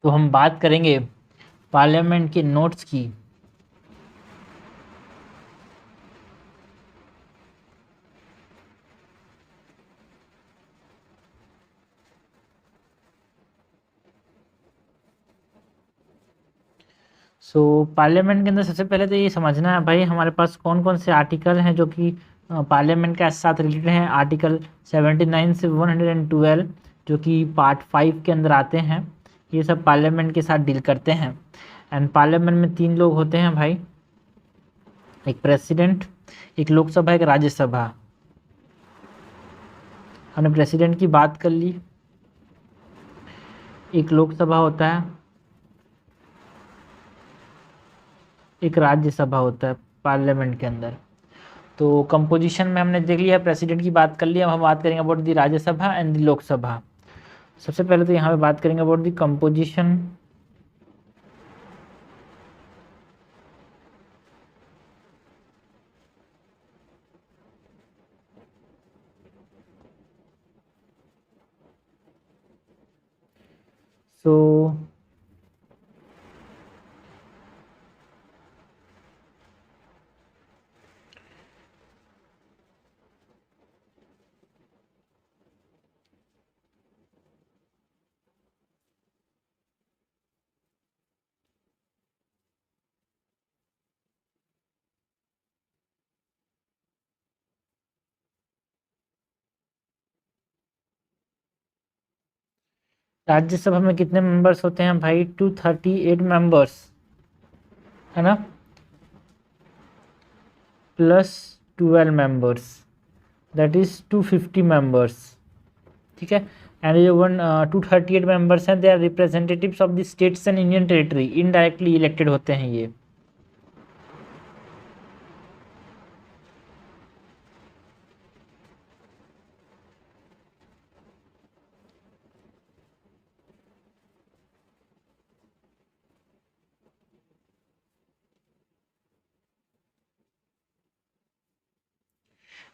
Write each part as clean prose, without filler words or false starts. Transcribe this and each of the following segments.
तो हम बात करेंगे पार्लियामेंट के नोट्स की। पार्लियामेंट के अंदर सबसे पहले तो ये समझना है भाई हमारे पास कौन कौन से आर्टिकल हैं जो कि पार्लियामेंट के साथ रिलेटेड हैं। आर्टिकल 79 से 112 जो कि पार्ट 5 के अंदर आते हैं, ये सब पार्लियामेंट के साथ डील करते हैं। एंड पार्लियामेंट में 3 लोग होते हैं भाई, एक प्रेसिडेंट, एक लोकसभा, एक राज्यसभा। हमने प्रेसिडेंट की बात कर ली। एक लोकसभा होता है, एक राज्यसभा होता है पार्लियामेंट के अंदर। तो कंपोजिशन में हमने देख लिया, प्रेसिडेंट की बात कर लिया। अब हम बात करेंगे about the Rajya Sabha and the Lok Sabha. सबसे पहले तो यहाँ पे बात करेंगे अबाउट द कंपोजिशन। सो राज्यसभा में कितने मेंबर्स होते हैं भाई? 238 मेंबर्स, है ना, plus 12 members, that is 250 members. ठीक है। एंड ये 238 मेंबर्स हैं, they are representatives of the states and union territory, indirectly elected होते हैं ये।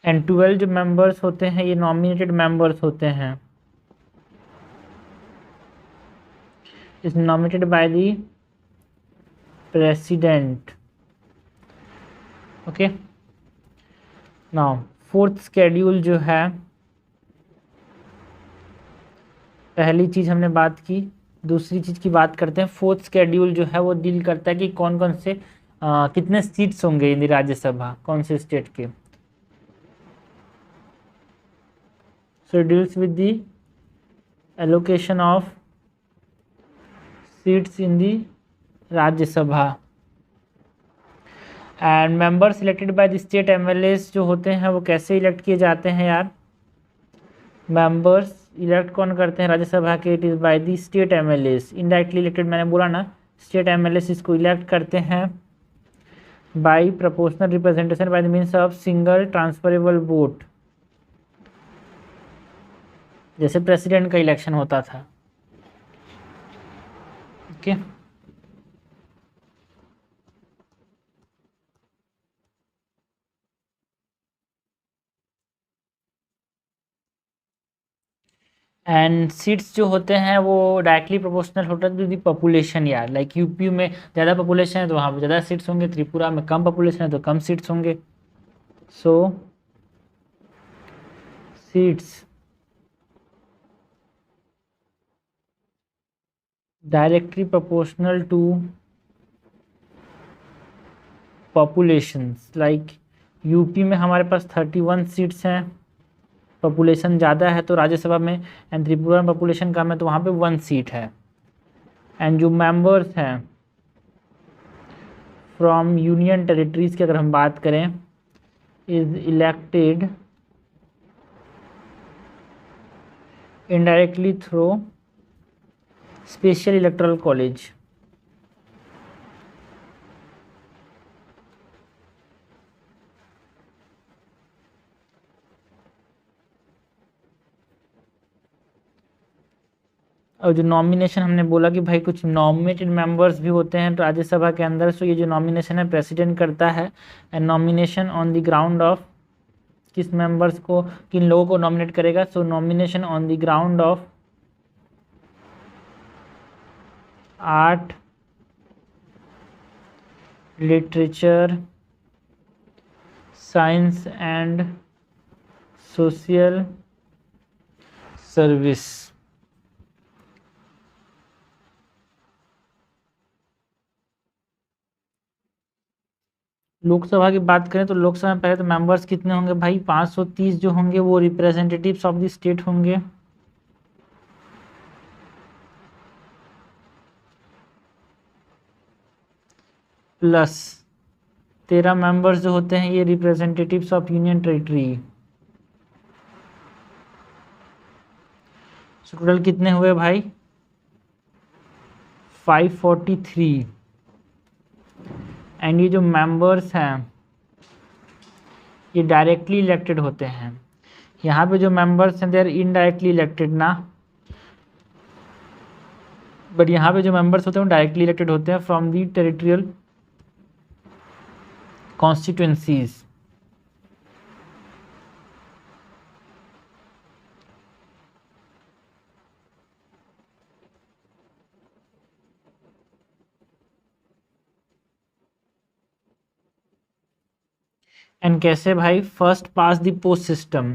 एंड 12 जो मेंबर्स होते हैं ये नॉमिनेटेड मेंबर्स होते हैं, is nominated by the president. Okay, now fourth schedule जो है, पहली चीज हमने बात की, दूसरी चीज की बात करते हैं। फोर्थ शेड्यूल जो है वो डील करता है कि कौन कौन से कितने सीट्स होंगे इन राज्यसभा, कौन से स्टेट के। So deals with the allocation of seats in the Rajya Sabha. And member selected by the state MLAs जो होते हैं वो कैसे इलेक्ट किए जाते हैं यार? मेंबर्स इलेक्ट कौन करते हैं राज्यसभा के? It is by the state MLAs, indirectly elected, मैंने बोला ना, स्टेट एमएलएस इसको इलेक्ट करते हैं by proportional representation by the means of single transferable vote, जैसे प्रेसिडेंट का इलेक्शन होता था। ओके, एंड सीट्स जो होते हैं वो डायरेक्टली प्रोपोर्शनल होता है टू दी पॉपुलेशन यार। लाइक यूपी में ज़्यादा पॉपुलेशन है तो वहाँ पर ज़्यादा सीट्स होंगे, त्रिपुरा में कम पॉपुलेशन है तो कम सीट्स होंगे। So seats directly proportional to populations. Like UP में हमारे पास 31 सीट्स हैं, पॉपुलेशन ज़्यादा है तो राज्यसभा में, एंड त्रिपुरा में पॉपुलेशन कम है तो वहाँ पे 1 सीट है। एंड जो मेंबर्स हैं फ्रॉम यूनियन टेरिटरीज की अगर हम बात करें, is elected indirectly through special electoral college. और जो नॉमिनेशन हमने बोला कि भाई कुछ नॉमिनेटेड मेंबर्स भी होते हैं तो राज्यसभा के अंदर, सो ये जो नॉमिनेशन है प्रेसिडेंट करता है। And nomination on the ground of, किस मेंबर्स को, किन लोगों को नॉमिनेट करेगा? So nomination on the ground of art, literature, science and social service. Lok Sabha की बात करें तो लोकसभा में पहले तो मेंबर्स कितने होंगे भाई, 530 जो होंगे वो रिप्रेजेंटेटिव्स ऑफ द स्टेट होंगे, प्लस 13 मेंबर्स जो होते हैं ये representatives of union territory. Total कितने हुए भाई, 543। एंड ये जो मेंबर्स हैं ये डायरेक्टली इलेक्टेड होते हैं। यहाँ पे जो मेंबर्स हैं दे आर इनडायरेक्टली इलेक्टेड ना, बट यहाँ पे जो मेंबर्स होते हैं वो डायरेक्टली इलेक्टेड होते हैं from the territorial constituencies. And कैसे भाई, first pass the post system.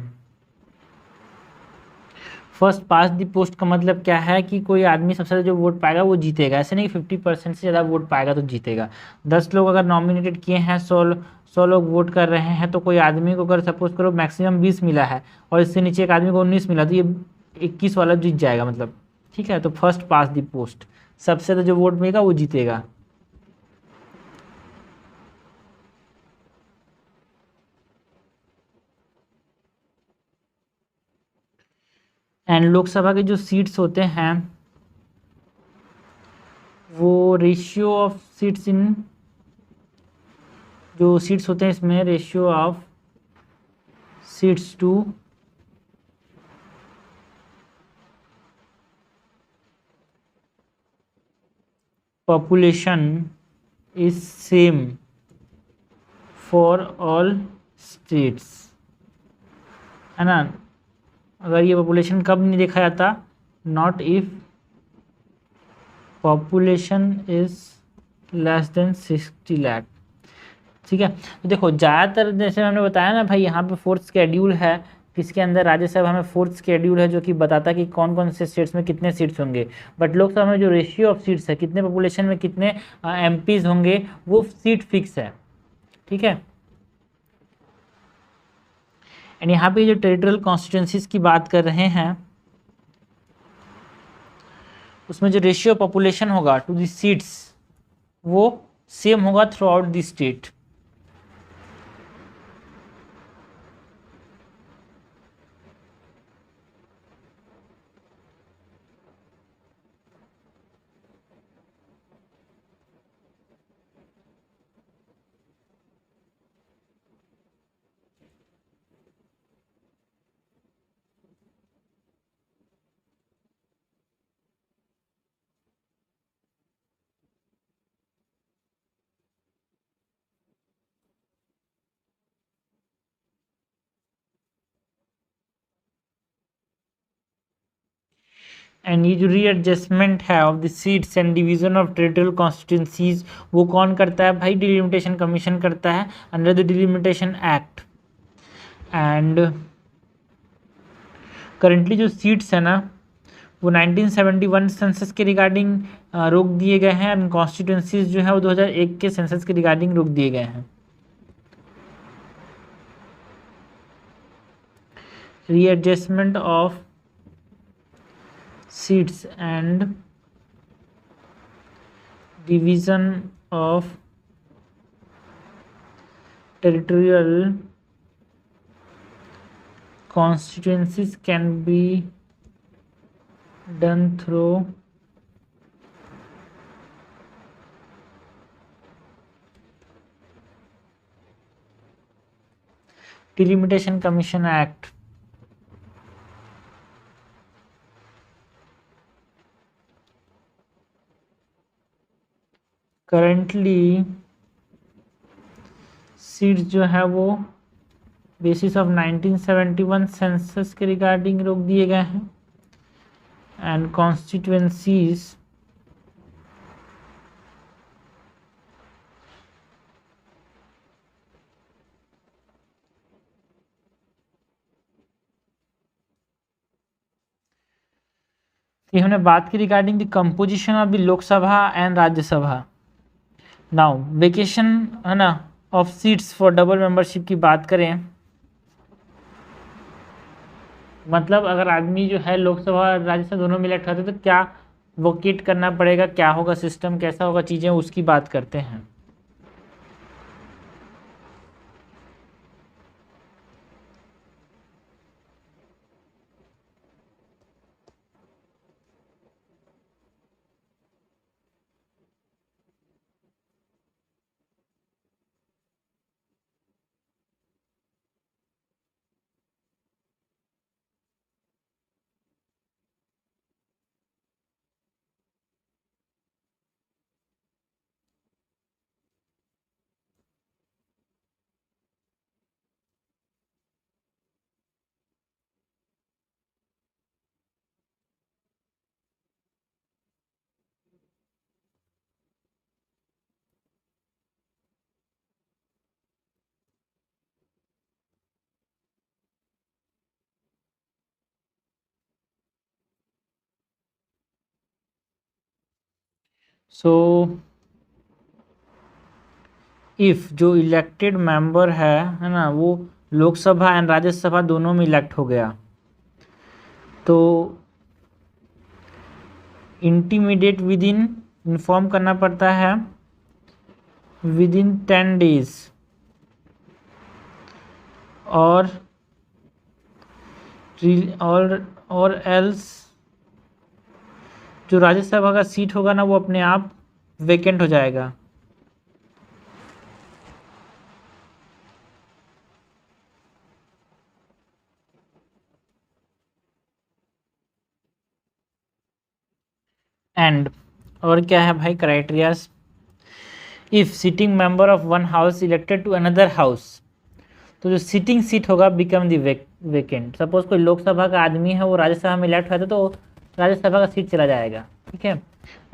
First pass the post का मतलब क्या है कि कोई आदमी सबसे ज़्यादा जो वोट पाएगा वो जीतेगा। ऐसे नहीं कि 50% से ज़्यादा वोट पाएगा तो जीतेगा। 10 लोग अगर नॉमिनेटेड किए हैं, 100 लोग वोट कर रहे हैं, तो कोई आदमी को अगर सपोज करो मैक्सिमम 20 मिला है और इससे नीचे एक आदमी को 19 मिला तो ये 21 वाला जीत जाएगा मतलब। ठीक है, तो फर्स्ट पास द पोस्ट, सबसे ज़्यादा जो वोट मिलेगा वो जीतेगा। एंड लोकसभा के जो सीट्स होते हैं वो रेशियो ऑफ सीट्स इन, जो सीट्स होते हैं इसमें ratio of seats to population is same for all states, है ना। अगर ये पॉपुलेशन कब नहीं देखा जाता, not if population is less than 60 lakh. ठीक है, तो देखो ज़्यादातर जैसे हमने बताया ना भाई, यहाँ पे फोर्थ शेड्यूल है किसके अंदर, राज्यसभा में फोर्थ शेड्यूल है जो कि बताता है कि कौन कौन से स्टेट्स में कितने सीट्स होंगे। बट लोकसभा में जो रेशियो ऑफ सीट्स है, कितने पॉपुलेशन में कितने एमपीज होंगे, वो सीट फिक्स है। ठीक है, एंड यहाँ पे जो टेरिटोरियल कॉन्स्टिट्यूंसीज की बात कर रहे हैं उसमें जो रेशियो पॉपुलेशन होगा टू द सीट्स वो सेम होगा through out the state. And ये जो रीएडजस्टमेंट है of the seats and division of territorial constituencies वो कौन करता है भाई, डिलिमिटेशन कमीशन करता है under the delimitation act. And currently जो सीट्स है ना वो 1971 सेंसस के रिगार्डिंग रोक दिए गए हैं, एंड कॉन्स्टिट्यूंसीज जो है वो 2001 के सेंसस के रिगार्डिंग रोक दिए गए हैं। Readjustment of seats and division of territorial constituencies can be done through delimitation commission act। Currently seats जो है वो बेसिस ऑफ 1971 सेंसस के रिगार्डिंग रोक दिए गए हैं, एंड कॉन्स्टिट्यूएंसीज ये हमने बात की regarding the composition of the Lok Sabha and Rajya Sabha. Now vacation है ना of seats for double membership की बात करें, मतलब अगर आदमी जो है लोकसभा और राज्यसभा दोनों में इलेक्ट होते तो क्या वोकेट करना पड़ेगा, क्या होगा सिस्टम, कैसा होगा चीज़ें, उसकी बात करते हैं। सो इफ जो इलेक्टेड मेंबर है ना, वो लोकसभा एंड राज्यसभा दोनों में इलेक्ट हो गया, तो इंटीमीडिएट विद इन इन्फॉर्म करना पड़ता है विद इन 10 days, और एल्स जो राज्यसभा का सीट होगा ना वो अपने आप वेकेंट हो जाएगा। एंड और क्या है भाई criterias, if sitting member of one house elected to another house, तो जो सिटिंग सीट होगा बिकम द वेकेंट। सपोज कोई लोकसभा का आदमी है वो राज्यसभा में इलेक्ट होता है तो राज्यसभा का सीट चला जाएगा, ठीक है।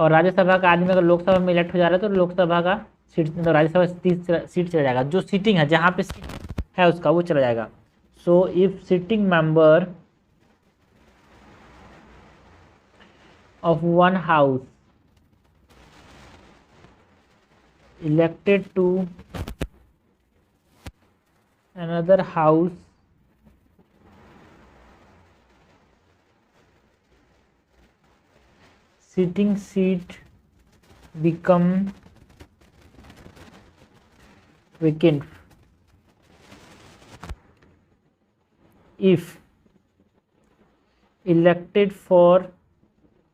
और राज्यसभा का आदमी अगर लोकसभा में इलेक्ट हो जा रहा है तो लोकसभा का सीट, तो राज्यसभा सीट चला जाएगा, जो सीटिंग है जहाँ पे सीट है उसका वो चला जाएगा। So if sitting member of one house elected to another house sitting seat become vacant if elected for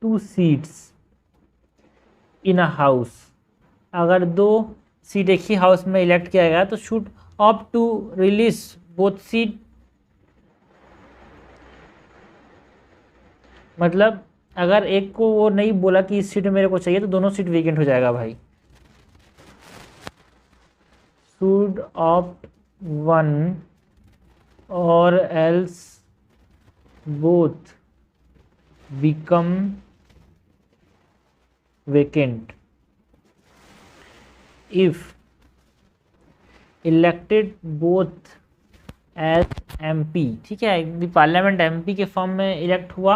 2 seats in a house। अगर 2 सीट एक ही हाउस में इलेक्ट किया गया तो should opt to release both seat, मतलब अगर एक को वो नहीं बोला कि इस सीट मेरे को चाहिए तो दोनों सीट वेकेंट हो जाएगा भाई। शुड ऑप्ट वन और else both become vacant if elected both as MP, ठीक है, पार्लियामेंट MP के फॉर्म में इलेक्ट हुआ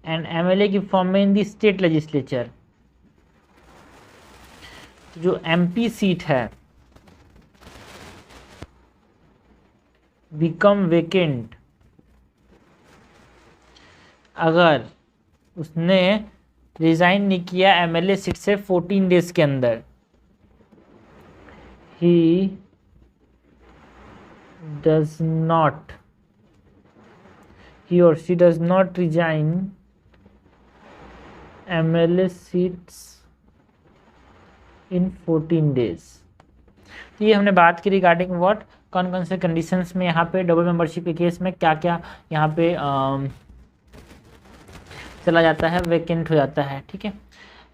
एंड MLA की फॉर्म में इन दी स्टेट लेजिस्लेचर। तो जो MP सीट है बिकम वेकेंट अगर उसने रिजाइन नहीं किया MLA सीट से 14 days के अंदर। he or she does not resign MLA seats in 14 days। तो ये हमने बात की रिगार्डिंग व्हाट, कौन कौन से कंडीशंस में यहाँ पे डबल मेंबरशिप के केस में क्या क्या यहाँ पे चला जाता है, वेकेंट हो जाता है, ठीक है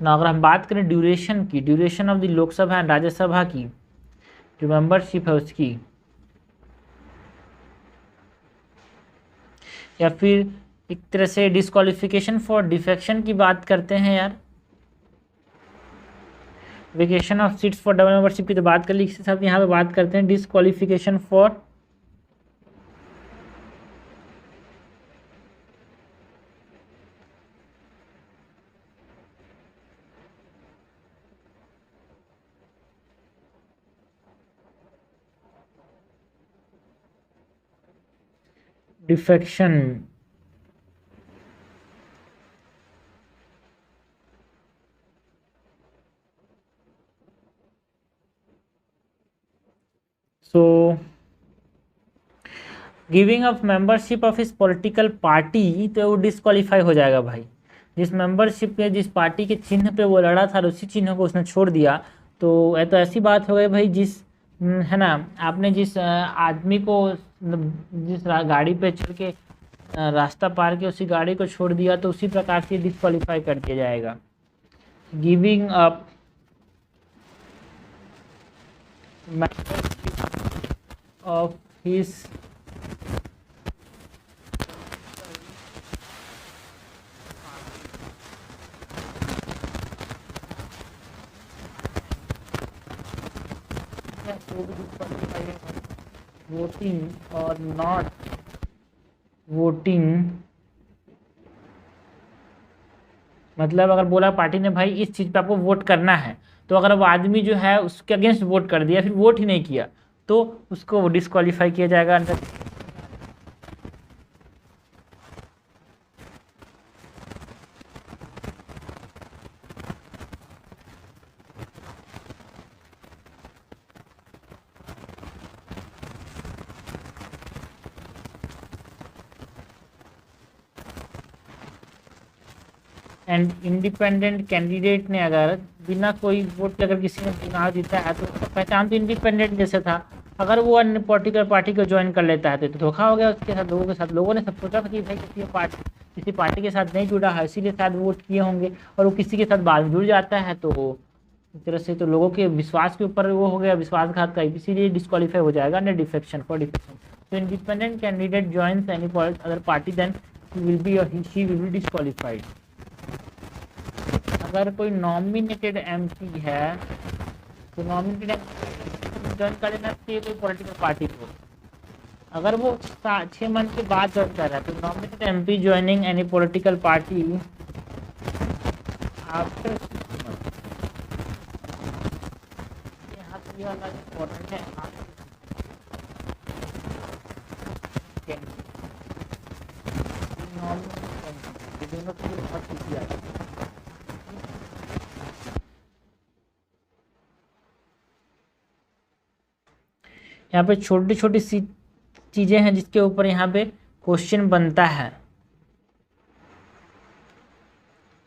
ना। अगर हम बात करें ड्यूरेशन की, duration of the Lok Sabha and Rajya Sabha की जो मेंबरशिप है उसकी, या फिर एक तरह से डिस्क्वालिफिकेशन फॉर डिफेक्शन की बात करते हैं यार। Vacation of seats for double membership की तो बात कर ली, इसके साथ यहाँ पे बात करते हैं disqualification for defection. So giving up membership of इस पॉलिटिकल पार्टी, तो वो डिस्क्वालीफाई हो जाएगा भाई। जिस मेंबरशिप पे, जिस पार्टी के चिन्ह पे वो लड़ा था, उसी चिन्ह को उसने छोड़ दिया, तो ये तो ऐसी बात हो गई भाई, जिस है ना, आपने जिस आदमी को जिस गाड़ी पे चढ़ के रास्ता पार के उसी गाड़ी को छोड़ दिया, तो उसी प्रकार से डिस्क्वालीफाई कर दिया जाएगा। Giving up membership of his voting और नॉट वोटिंग, मतलब अगर बोला पार्टी ने भाई इस चीज़ पे आपको वोट करना है, तो अगर वो आदमी जो है उसके अगेंस्ट वोट कर दिया, फिर वोट ही नहीं किया, तो उसको डिस्क्वालीफाई किया जाएगा अंडर। एंड इंडिपेंडेंट कैंडिडेट ने अगर बिना कोई वोट के अगर किसी ने चुनाव जीता है, तो उसका पहचान तो इंडिपेंडेंट जैसे था। अगर वो अन्य पॉलिटिकल पार्टी को ज्वाइन कर लेता है, तो धोखा हो गया उसके साथ, लोगों के साथ। लोगों ने सब सोचा था कि भाई किसी पार्टी के साथ नहीं जुड़ा है, इसीलिए शायद वोट किए होंगे, और वो किसी के साथ बाद में जुड़ जाता है, तो एक तरह से तो लोगों के विश्वास के ऊपर वो हो गया, विश्वासघात का, इसीलिए डिस्क्वालीफाई हो जाएगा अंडर डिफेक्शन, फॉर डिफेक्शन। तो independent candidate joins any other party, then will be or he will be disqualified. अगर कोई नॉमिनेटेड एमपी है, तो नॉमिनेटेड ज्वाइन कर लेना चाहिए कोई पॉलिटिकल पार्टी को। अगर वो 6 मंथ के बाद ज्वाइन कर रहा है, तो nominated MP joining any political party after 6 months, यहाँ तो ये वाला इम्पोर्टेंट है। दोनों के लिए बहुत ईजी है। यहाँ पे छोटी छोटी सी चीज़ें हैं जिसके ऊपर यहाँ पे क्वेश्चन बनता है।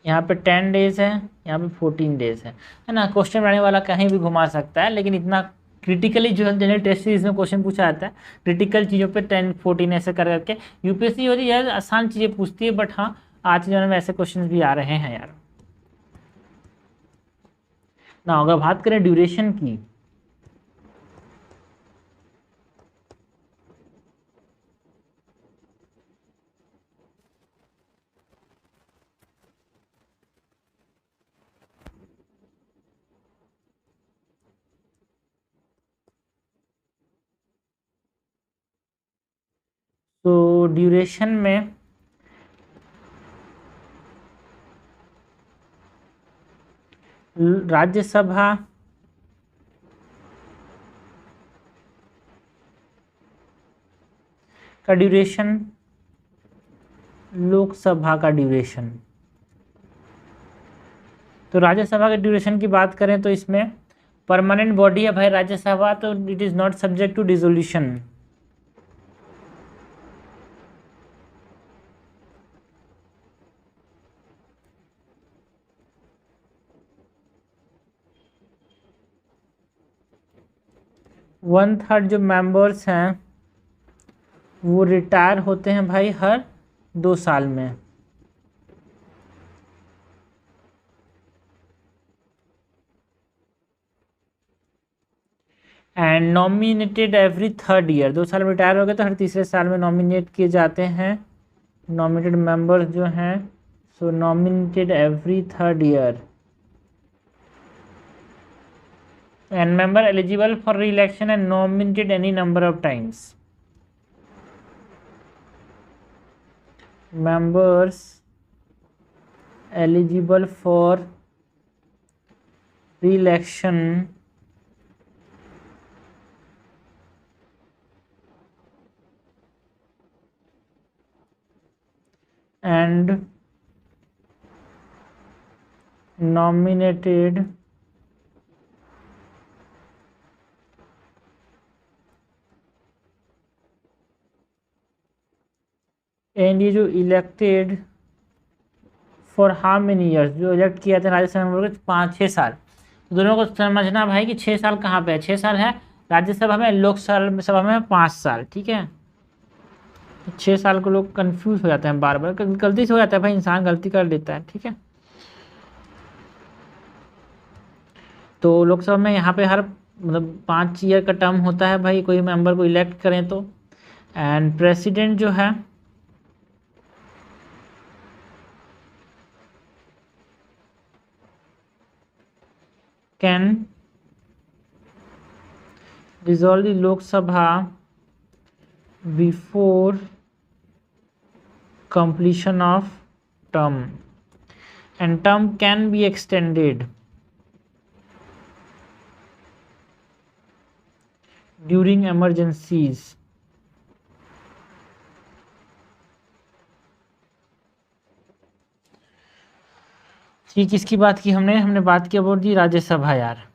यहाँ पे 10 डेज है, यहाँ पे 14 डेज है ना। क्वेश्चन बनाने वाला कहीं भी घुमा सकता है, लेकिन इतना क्रिटिकली जो है जनरल टेस्ट सीरीज में क्वेश्चन पूछा जाता है, क्रिटिकल चीज़ों पे 10 14 ऐसे कर करके यूपीएससी होती है, आसान चीज़ें पूछती है, बट हाँ आज के जमाने में ऐसे क्वेश्चन भी आ रहे हैं यार ना। अगर बात करें ड्यूरेशन की, तो ड्यूरेशन में राज्यसभा का ड्यूरेशन, लोकसभा का ड्यूरेशन। तो राज्यसभा के ड्यूरेशन की बात करें तो इसमें परमानेंट बॉडी है भाई राज्यसभा, तो it is not subject to dissolution. One third जो मेंबर्स हैं वो रिटायर होते हैं भाई हर 2 साल में। And nominated every 3rd year, 2 साल में रिटायर हो गए तो हर तीसरे साल में नॉमिनेट किए जाते हैं नॉमिनेटेड मेंबर्स जो हैं। So nominated every 3rd year and member eligible for re-election and nominated any number of times. members eligible for re-election and nominated and ये जो elected for how many years, जो elect किया था राज्यसभा में 5-6 साल। तो दोनों को समझना भाई कि 6 साल कहाँ पे है, 6 साल है राज्यसभा में, लोकसभा में 5 साल, ठीक है। 6 साल को लोग कंफ्यूज हो जाते हैं बार बार, गलती से हो जाता है भाई, इंसान गलती कर लेता है, ठीक है। तो लोकसभा में यहाँ पे हर मतलब 5 ईयर का टर्म होता है भाई, कोई मेंबर को इलेक्ट करें तो। एंड प्रेसिडेंट जो है can dissolve the Lok Sabha before completion of term, and term can be extended during emergencies। ठीक, किसकी बात की हमने बात की अबाउट दी राज्यसभा यार।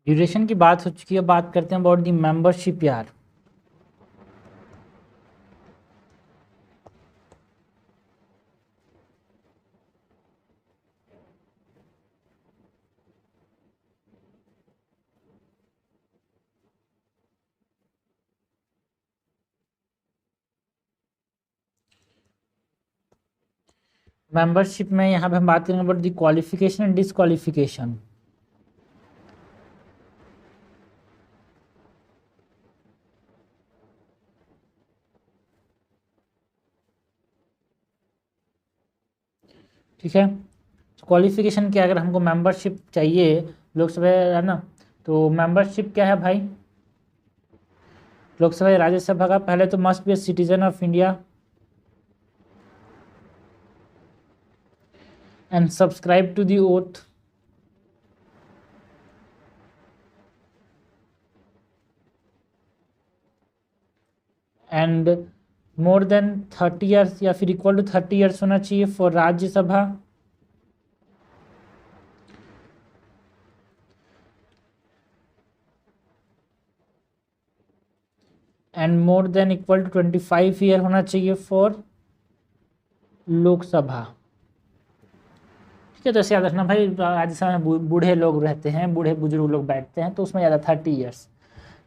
ड्यूरेशन की बात हो चुकी है, बात करते हैं अबाउट दी मेंबरशिप यार। मेंबरशिप में यहाँ पे हम बात करेंगे about the qualification and disqualification. ठीक है, क्वालिफिकेशन क्या, अगर हमको मेंबरशिप चाहिए लोकसभा, है ना, तो मेंबरशिप क्या है भाई लोकसभा या राज्यसभा का, पहले तो must be a citizen of India and subscribe to the oath and more than 30 years या फिर इक्वल टू 30 ईयर्स होना चाहिए for Rajya Sabha, and more than equal to 25 year होना चाहिए फॉर लोकसभा। ठीक है, तो ऐसे याद रखना भाई, राज्यसभा में बूढ़े लोग रहते हैं, बूढ़े बुजुर्ग लोग बैठते हैं, तो उसमें ज़्यादा 30 ईयर्स।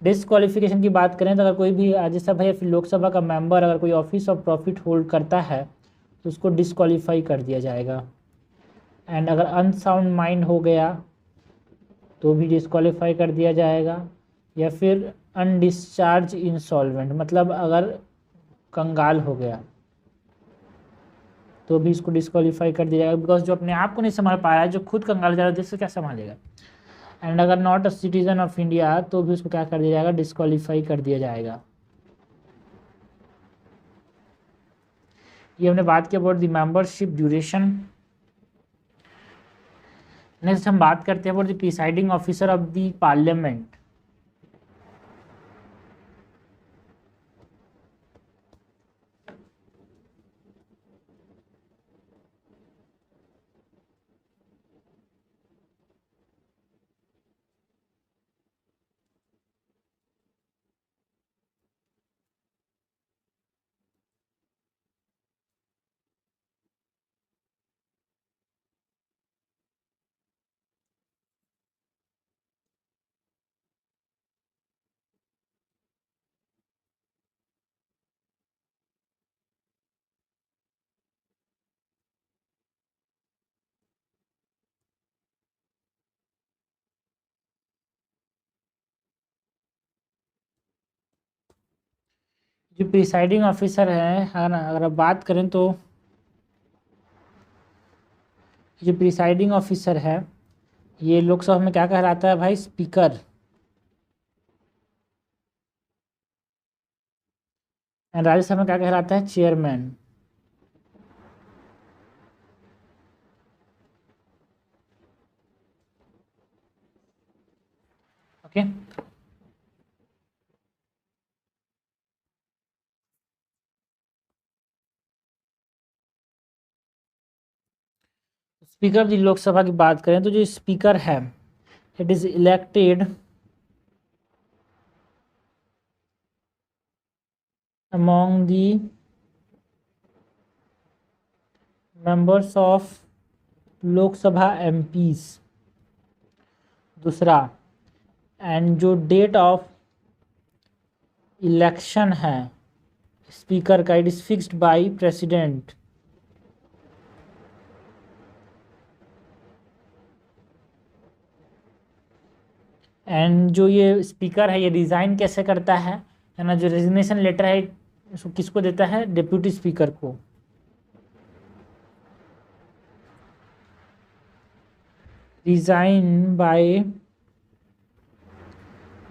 डिसक्वालिफिकेशन की बात करें तो अगर कोई भी राज्यसभा या फिर लोकसभा का मेंबर अगर कोई ऑफिस ऑफ प्रॉफिट होल्ड करता है तो उसको डिसक्वालीफाई कर दिया जाएगा। एंड अगर अनसाउंड माइंड हो गया तो भी डिसक्वालीफाई कर दिया जाएगा, या फिर अनडिस्चार्ज इंसॉल्वेंट, मतलब अगर कंगाल हो गया तो भी इसको डिसक्वालीफाई कर दिया जाएगा, बिकॉज जो अपने आप को नहीं संभाल पा रहा है, जो खुद कंगाल हो जा रहा है, जिससे क्या संभालेगा। एंड अगर not a citizen of India तो भी उसको क्या कर दिया जाएगा, डिसक्वालीफाई कर दिया जाएगा। ये हमने बात की about the membership duration. Next हम बात करते हैं about the presiding officer of the parliament. जो प्रिसाइडिंग ऑफिसर है ना, अगर आप बात करें तो जो प्रिसाइडिंग ऑफिसर है ये लोकसभा में क्या कहलाता है भाई, स्पीकर। एंड राज्यसभा में क्या कहलाता है, chairman. Okay, okay. Speaker of the Lok Sabha की बात करें तो जो स्पीकर है it is elected among the members of लोक सभा MPs। दूसरा, एंड जो डेट ऑफ इलेक्शन है स्पीकर का it is fixed by president. And जो ये स्पीकर है ये रिजाइन कैसे करता है ना, जो रेजिग्नेशन लेटर है इसको किसको देता है, डिप्यूटी स्पीकर को। Resign by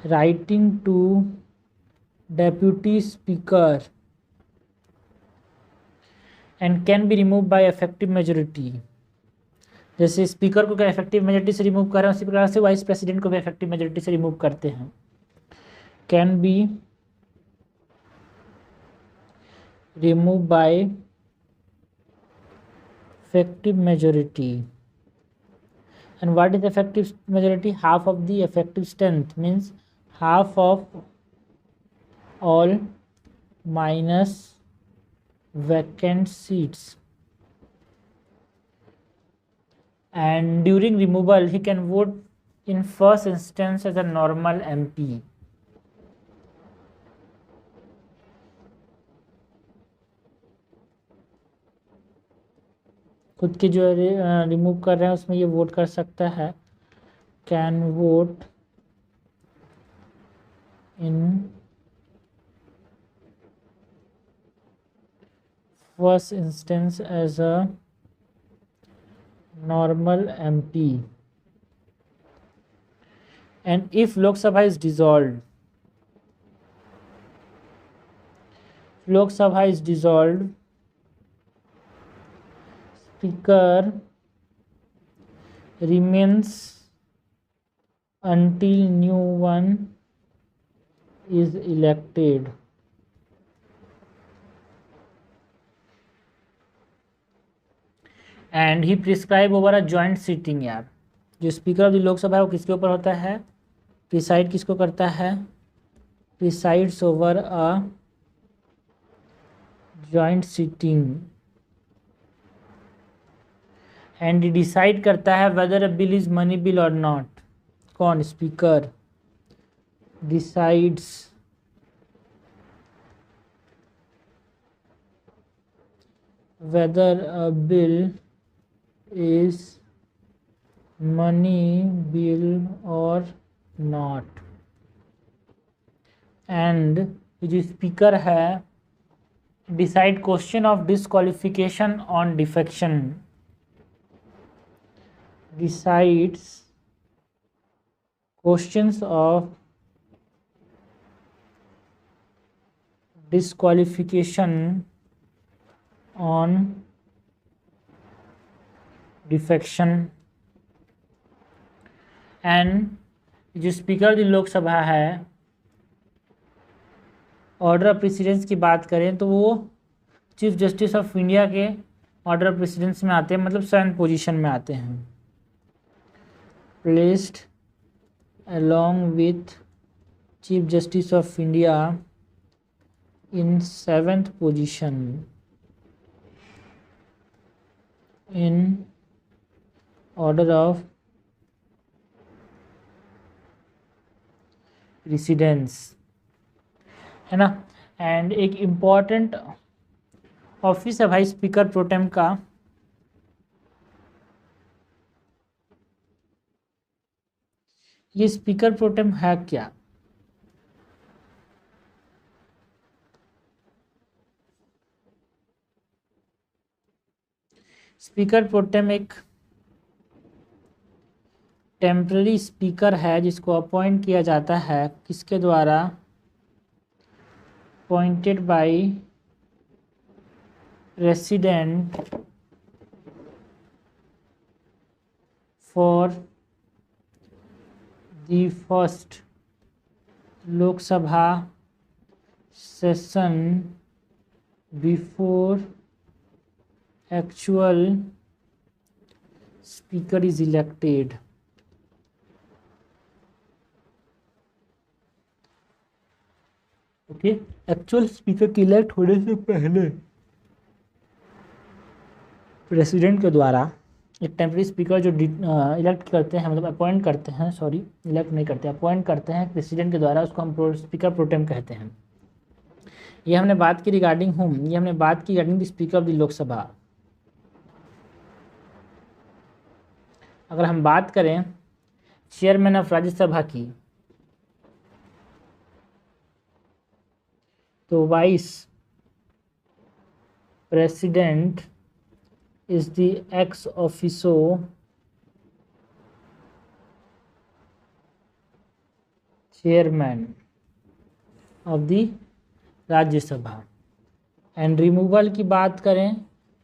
writing to deputy speaker and can be remove by effective majority. जैसे स्पीकर को क्या इफेक्टिव मेजोरिटी से रिमूव कर रहे हैं उसी प्रकार से वाइस प्रेसिडेंट को भी इफेक्टिव मेजोरिटी से रिमूव करते हैं। Can be remove by effective majority. And what is effective majority, half of the effective strength means half of all minus vacant seats, and during removal he can vote in first instance as a normal MP। खुद की जो remove कर रहे हैं उसमें ये vote कर सकता है, can vote in first instance as a normal MP। And if Lok Sabha is dissolved, Speaker remains until new one is elected। And he prescribe over a joint sitting. यार जो स्पीकर ऑफ द लोकसभा है वो किसके ऊपर होता है, preside किसको करता है, presides over a joint sitting. And decide करता है whether a bill is money bill or not. कौन, speaker decides whether a bill is money bill or not। And जो स्पीकर है decide question of disqualification on defection, decides questions of disqualification on defection. And जो speaker जो लोकसभा है order of precedence की बात करें तो वो चीफ जस्टिस ऑफ इंडिया के ऑर्डर ऑफ प्रेसिडेंस में आते हैं, मतलब 7th पोजीशन में आते हैं। Placed along with Chief Justice of India in 7th position in order of precedence, है ना। एंड एक इम्पॉर्टेंट ऑफिस है भाई स्पीकर प्रोटेम का, ये स्पीकर प्रोटेम है क्या? स्पीकर प्रोटेम एक टेम्पररी स्पीकर है जिसको अपॉइंट किया जाता है किसके द्वारा? Appointed by president for the first Lok Sabha session before actual speaker is elected. Okay, actual speaker के इलेक्ट होने से पहले प्रेसिडेंट के द्वारा एक टेम्परेरी स्पीकर जो इलेक्ट करते हैं, मतलब अपॉइंट करते हैं, सॉरी इलेक्ट नहीं करते, अपॉइंट करते हैं प्रेसिडेंट के द्वारा, उसको हम स्पीकर प्रोटेम कहते हैं। ये हमने बात की रिगार्डिंग होम, ये हमने बात की regarding the speaker of the Lok Sabha. अगर हम बात करें चेयरमैन ऑफ राज्यसभा की, तो vice president is the ex officio chairman of the Rajya Sabha. And removal की बात करें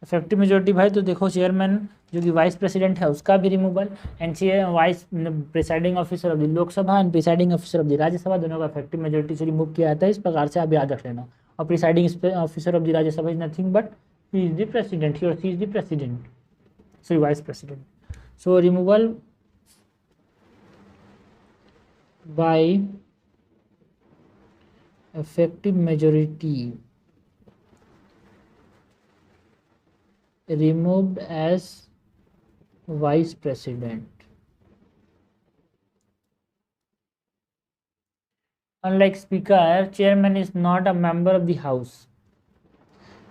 इफेक्टिव मेजोरिटी भाई, तो देखो चेयरमैन जो कि वाइस प्रेसिडेंट है उसका भी removal, and vice presiding officer of the Lok Sabha and presiding officer of the Rajya Sabha, दोनों का इफेक्टिव मेजोरिटी से रिमूव किया जाता है। इस प्रकार से आप याद रख लेना। और presiding officer of the Rajya Sabha is nothing but he is the president, he और she is the president, so vice president. So removal by effective majority, removed as vice president. Unlike speaker, chairman is not a member of the house.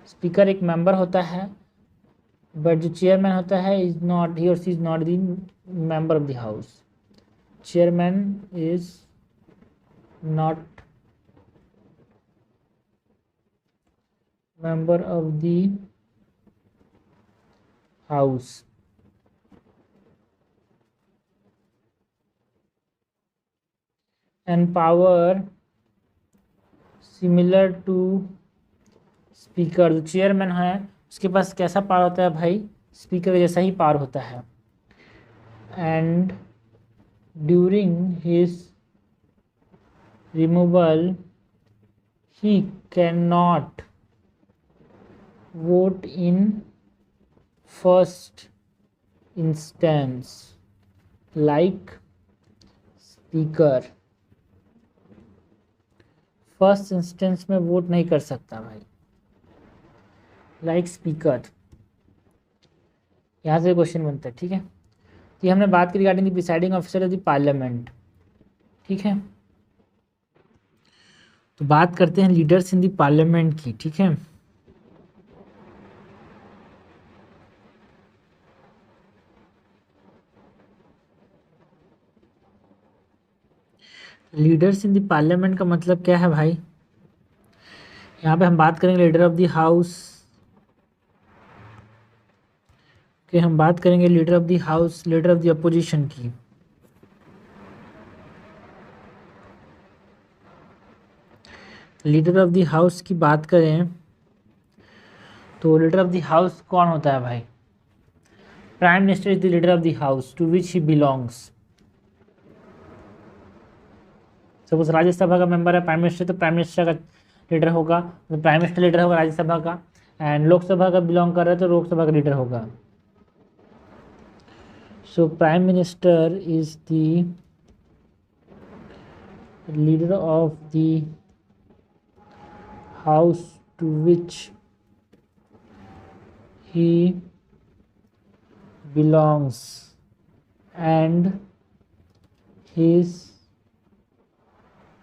speaker एक member होता है, but जो chairman होता है is not, he और she is not the member of the house. Chairman is not member of the house. And power similar to speaker, जो chairman है उसके पास कैसा पावर होता है भाई, स्पीकर जैसा ही पावर होता है। And during his removal he can not vote in first instance like speaker. First instance में वोट नहीं कर सकता भाई, लाइक स्पीकर। यहाँ से क्वेश्चन बनता है, ठीक है। तो ये हमने बात की regarding the presiding officer of the parliament, ठीक है। तो बात करते हैं लीडर्स इन द पार्लियामेंट की, ठीक है। लीडर्स इन द पार्लियामेंट का मतलब क्या है भाई, यहाँ पे हम बात करेंगे लीडर ऑफ द हाउस कि हम बात करेंगे leader of the house, leader of the opposition की। लीडर ऑफ द हाउस की बात करें तो लीडर ऑफ द हाउस कौन होता है भाई, prime minister is the leader of the house to which he belongs. Suppose Rajya Sabha का मेंबर है प्राइम मिनिस्टर, तो प्राइम मिनिस्टर का लीडर होगा, तो प्राइम मिनिस्टर लीडर होगा राज्यसभा का। एंड लोकसभा का बिलोंग कर रहा है तो लोकसभा का लीडर होगा। So Prime Minister is the leader of the house to which he belongs, and his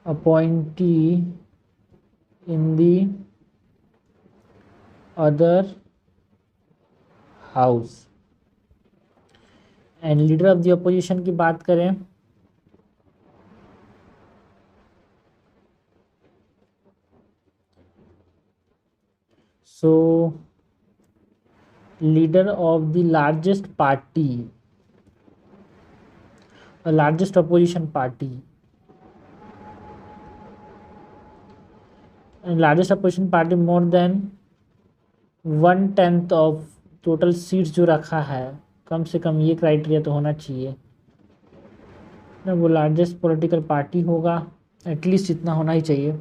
appointee in the other house। And leader of the opposition की बात करें so leader of the largest party, largest opposition party, largest opposition party more than 1/10 of total seats जो रखा है, कम से कम ये criteria तो होना चाहिए ना, वो लार्जेस्ट पॉलिटिकल पार्टी होगा एटलीस्ट इतना होना ही चाहिए।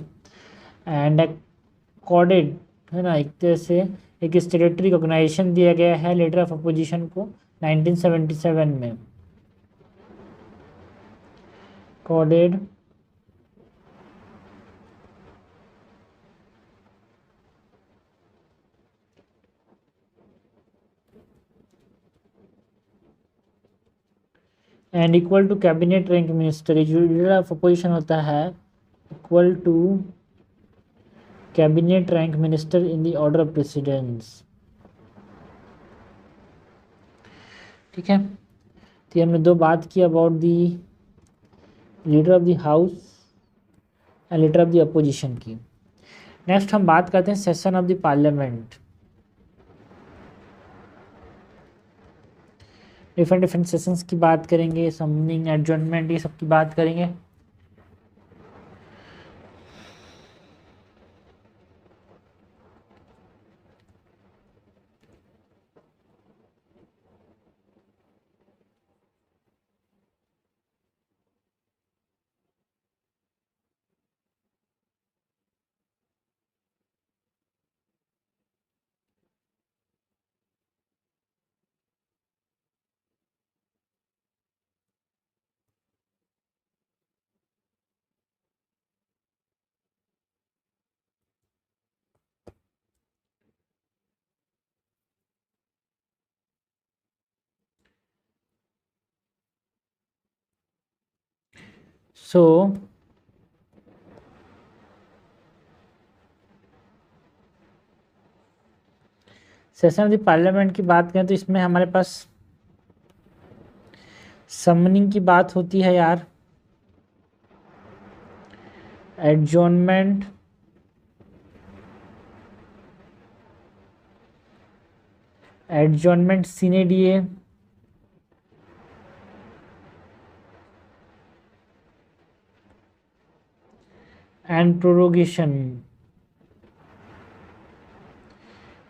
एंड अकॉर्डेड है ना, एक तरह से एक स्टेटरी रिकॉग्नाइजेशन दिया गया है लीडर ऑफ अपोजिशन को 1977 में। Accorded and equal to cabinet rank minister, जो लीडर ऑफ अपोजिशन होता है equal to cabinet rank minister in the order of precedence. ठीक है, तो हमने दो बात की about the leader of the house and leader of the opposition की। नेक्स्ट हम बात करते हैं session of the parliament. Different different sessions की बात करेंगे, समनिंग, एडजॉर्नमेंट, ये सब की बात करेंगे। सो सेशन ऑफ द पार्लियामेंट की बात करें तो इसमें हमारे पास समनिंग की बात होती है यार, adjournment, adjournment sine DA, and prorogation.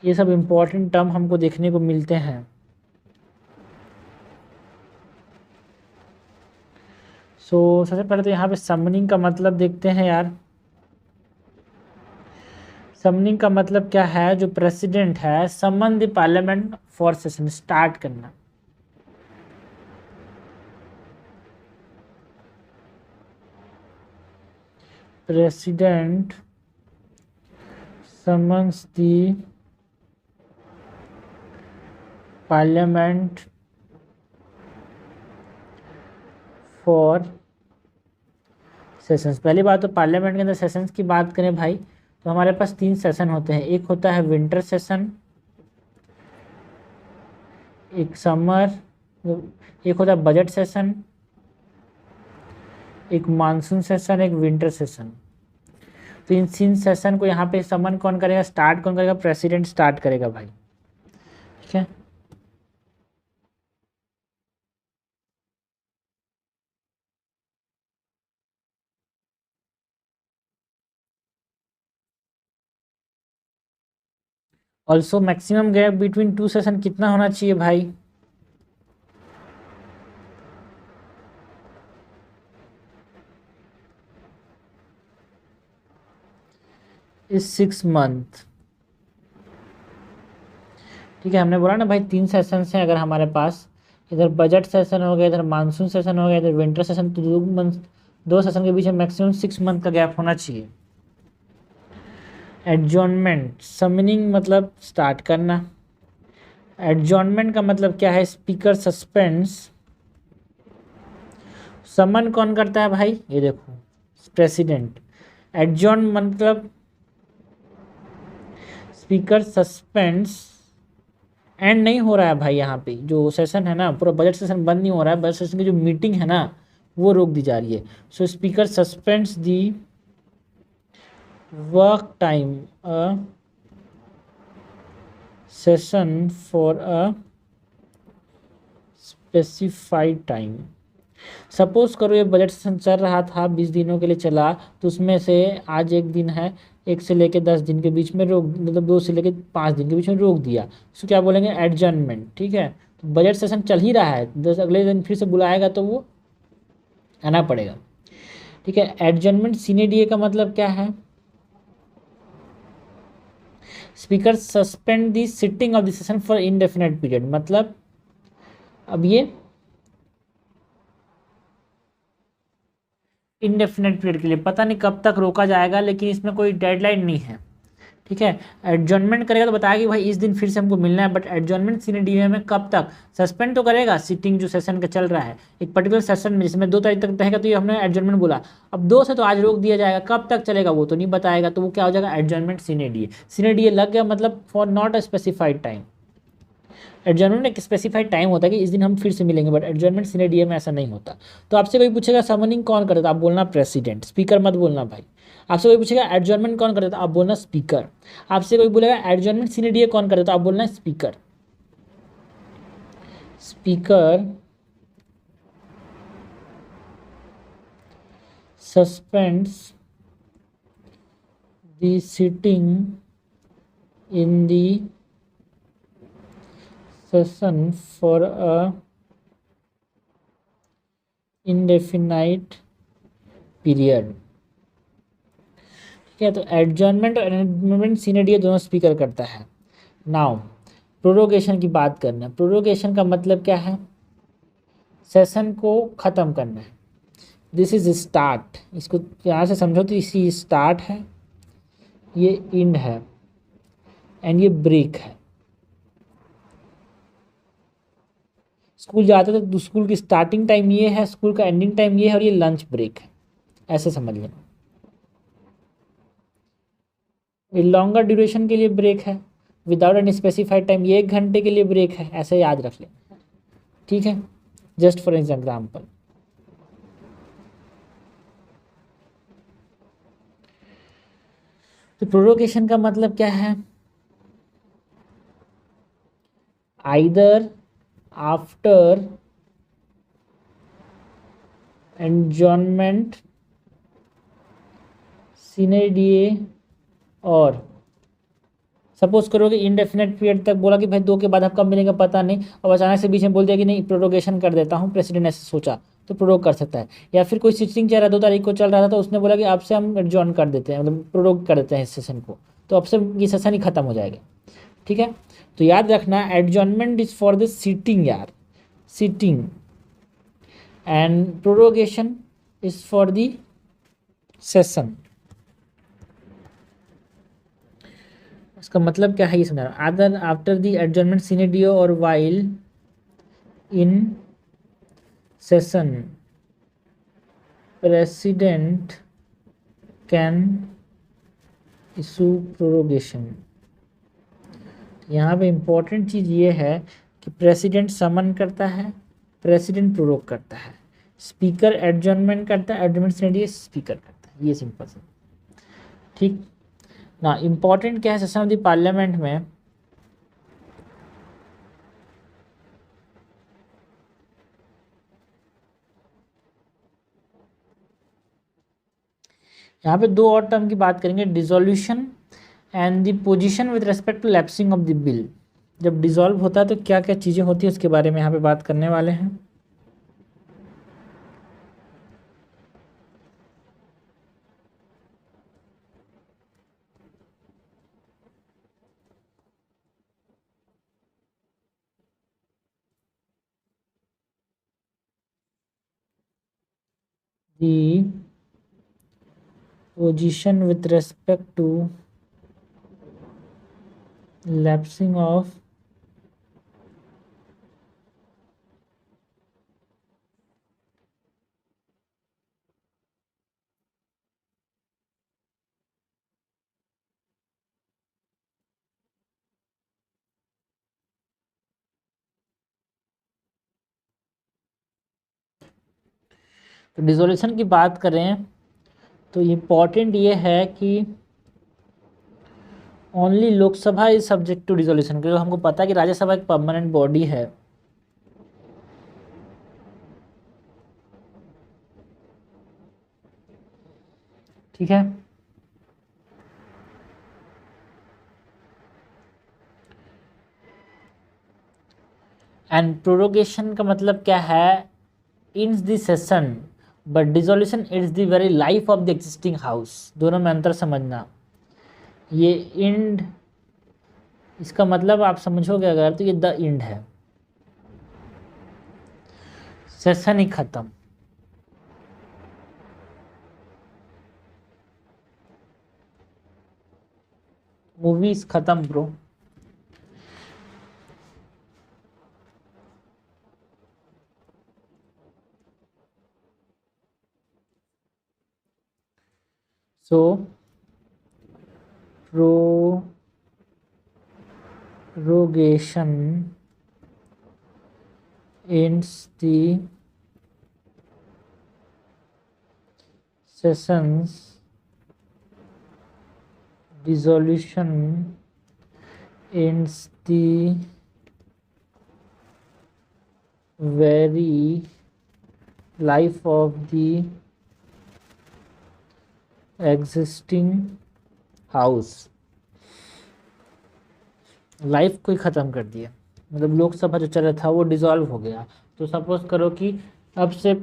ये सब इम्पोर्टेंट टर्म हमको देखने को मिलते हैं। सबसे पहले तो यहाँ पे समनिंग का मतलब देखते हैं यार। समनिंग का मतलब क्या है, जो प्रेसिडेंट है summon the parliament for session, start करना। President summons the parliament for sessions. पहली बात तो पार्लियामेंट के अंदर सेशंस की बात करें भाई, तो हमारे पास 3 सेशन होते हैं। एक होता है विंटर सेशन, एक समर, एक होता है बजट सेशन, एक मानसून सेशन, एक विंटर सेशन। तो इन 3 सेशन को यहाँ पे समन कौन करेगा, स्टार्ट कौन करेगा, प्रेसिडेंट स्टार्ट करेगा भाई। ठीक है, also maximum gap between 2 session कितना होना चाहिए भाई, इस 6 मंथ। ठीक है, हमने बोला ना भाई 3 सेशंस हैं अगर हमारे पास, इधर बजट सेशन हो गया, इधर मानसून सेशन हो गया, इधर विंटर सेशन, तो 2 मंथ, 2 सेशन के बीच में मैक्सिमम 6 मंथ का गैप होना चाहिए। एडजॉर्नमेंट, समनिंग मतलब स्टार्ट करना। एडजॉर्नमेंट का मतलब क्या है, स्पीकर सस्पेंड्स। समन कौन करता है भाई, ये देखो प्रेसिडेंट। एडजॉर्न मतलब स्पीकर सस्पेंड्स, एंड नहीं हो रहा है भाई, यहाँ पे जो सेशन है ना, पूरा बजट सेशन बंद नहीं हो रहा है, बजट सेशन की जो मीटिंग है ना वो रोक दी जा रही है। सो speaker suspends the work time a session for a specified time. Suppose करो ये बजट सेशन चल रहा था, 20 दिनों के लिए चला, तो उसमें से आज एक दिन है, 1 से लेकर 10 दिन के बीच में रोक, मतलब 2 से लेकर 5 दिन के बीच में रोक दिया, इसको क्या बोलेंगे, एडजर्नमेंट। ठीक है, तो बजट सेशन चल ही रहा है, 10 अगले दिन फिर से बुलाएगा तो वो आना पड़ेगा। ठीक है। एडजर्नमेंट सीने डीए का मतलब क्या है? Speaker suspend the sitting of the session for indefinite period, मतलब अब ये इनडेफिनेट पीरियड के लिए, पता नहीं कब तक रोका जाएगा, लेकिन इसमें कोई डेडलाइन नहीं है। ठीक है। एडजॉर्नमेंट करेगा तो बताया कि भाई इस दिन फिर से हमको मिलना है, बट एडजॉर्नमेंट सीने डीए में कब तक? सस्पेंड तो करेगा सिटिंग जो सेशन का चल रहा है एक पर्टिकुलर सेशन में, जिसमें 2 तारीख तक रहेगा, तो ये हमने एडजॉर्नमेंट बोला। अब 2 से तो आज रोक दिया जाएगा, कब तक चलेगा वो तो नहीं बताएगा, तो वो क्या हो जाएगा? Adjournment sine DA. सीने डीए लग गया मतलब for not a specified time. Adjournment एक स्पेसिफाइड टाइम होता है कि इस दिन हम फिर से मिलेंगे, बट एडजॉर्नमेंट सीने डीए में ऐसा नहीं होता। तो आपसे कोई पूछेगा समनिंग कौन करता था, आप बोलना प्रेसिडेंट, स्पीकर मत बोलना भाई। आपसे कोई पूछेगा एडजॉर्नमेंट कौन करता था, आप बोलना स्पीकर। आपसे कोई बोलेगा एडजॉर्नमेंट सीने डीए कौन करता था, आप बोलना speaker. Speaker suspends the sitting in the session for a indefinite period। ठीक है। तो एडजॉर्नमेंट और एडजॉर्नमेंट सीने डीए दोनों स्पीकर करता है। नाउ प्रोरोगेशन की बात करना है। प्रोरोगेशन का मतलब क्या है? सेशन को ख़त्म करना है। दिस इज स्टार्ट, इसको यहाँ से समझो तो इसी स्टार्ट है, ये इंड है, एंड ये ब्रेक है। स्कूल जाते थे तो स्कूल की स्टार्टिंग टाइम ये है, स्कूल का एंडिंग टाइम ये है, और ये लंच ब्रेक है, ऐसे समझ लेना। ये लॉन्गर ड्यूरेशन के लिए ब्रेक है, विदाउट एनी स्पेसिफाइड टाइम, ये 1 घंटे के लिए ब्रेक है, ऐसे याद रख लें। ठीक है, जस्ट फॉर एग्जाम्पल। तो प्रोरोगेशन का मतलब क्या है? Either after adjournment sine die, और सपोज करो कि इंडेफिनेट पीरियड तक बोला कि भाई 2 के बाद आप कब मिलेंगे पता नहीं, अब अचानक से बीच में बोल दिया कि नहीं प्रोरोगेशन कर देता हूँ, प्रेसिडेंट ऐसे सोचा तो प्रोरोग कर सकता है। या फिर कोई सिटिंग चल रहा है, 2 तारीख को चल रहा था, तो उसने बोला कि आपसे हम एडजॉर्न कर देते हैं, मतलब प्रोरोग कर देते हैं इस सेशन को, तो अब से ये सेशन ही खत्म हो जाएगा। ठीक है। तो याद रखना adjournment is for the sitting यार, sitting, and prorogation is for the session. इसका मतलब क्या है ये समझा रहा हूँ। Other after the adjournment sine die और while in session, president can issue prorogation. यहाँ पे इम्पोर्टेंट चीज़ ये है कि प्रेसिडेंट समन करता है, प्रेसिडेंट प्रोरोग करता है, स्पीकर एडजॉर्नमेंट करता है, एडजॉर्नमेंट सीने डीए स्पीकर करता है, ये सिंपल सा। ठीक ना। इम्पोर्टेंट क्या है सेशन ऑफ द पार्लियामेंट में? यहाँ पे 2 और टर्म की बात करेंगे, dissolution and the position with respect to lapsing of the bill. जब डिसॉल्व होता है तो क्या क्या चीज़ें होती है उसके बारे में यहाँ पे बात करने वाले हैं। The position with respect to lapsing of तो डिसोल्यूशन की बात करें तो इम्पॉर्टेंट ये है कि only Lok Sabha is subject to dissolution, क्योंकि हमको पता है कि राज्यसभा एक परमानेंट बॉडी है। ठीक है। एंड प्रोरोगेशन का मतलब क्या है? In the session but dissolution it's the very life of the existing house. दोनों में अंतर समझना। ये इंड, इसका मतलब आप समझोगे अगर तो ये द इंड है, सेशन ही खत्म। मूवीज खत्म bro. So prorogation ends the sessions, dissolution ends the very life of the existing house। Life को ही ख़त्म कर दिया, मतलब लोकसभा जो चल रहा था वो डिसॉल्व हो गया। तो सपोज करो कि अब से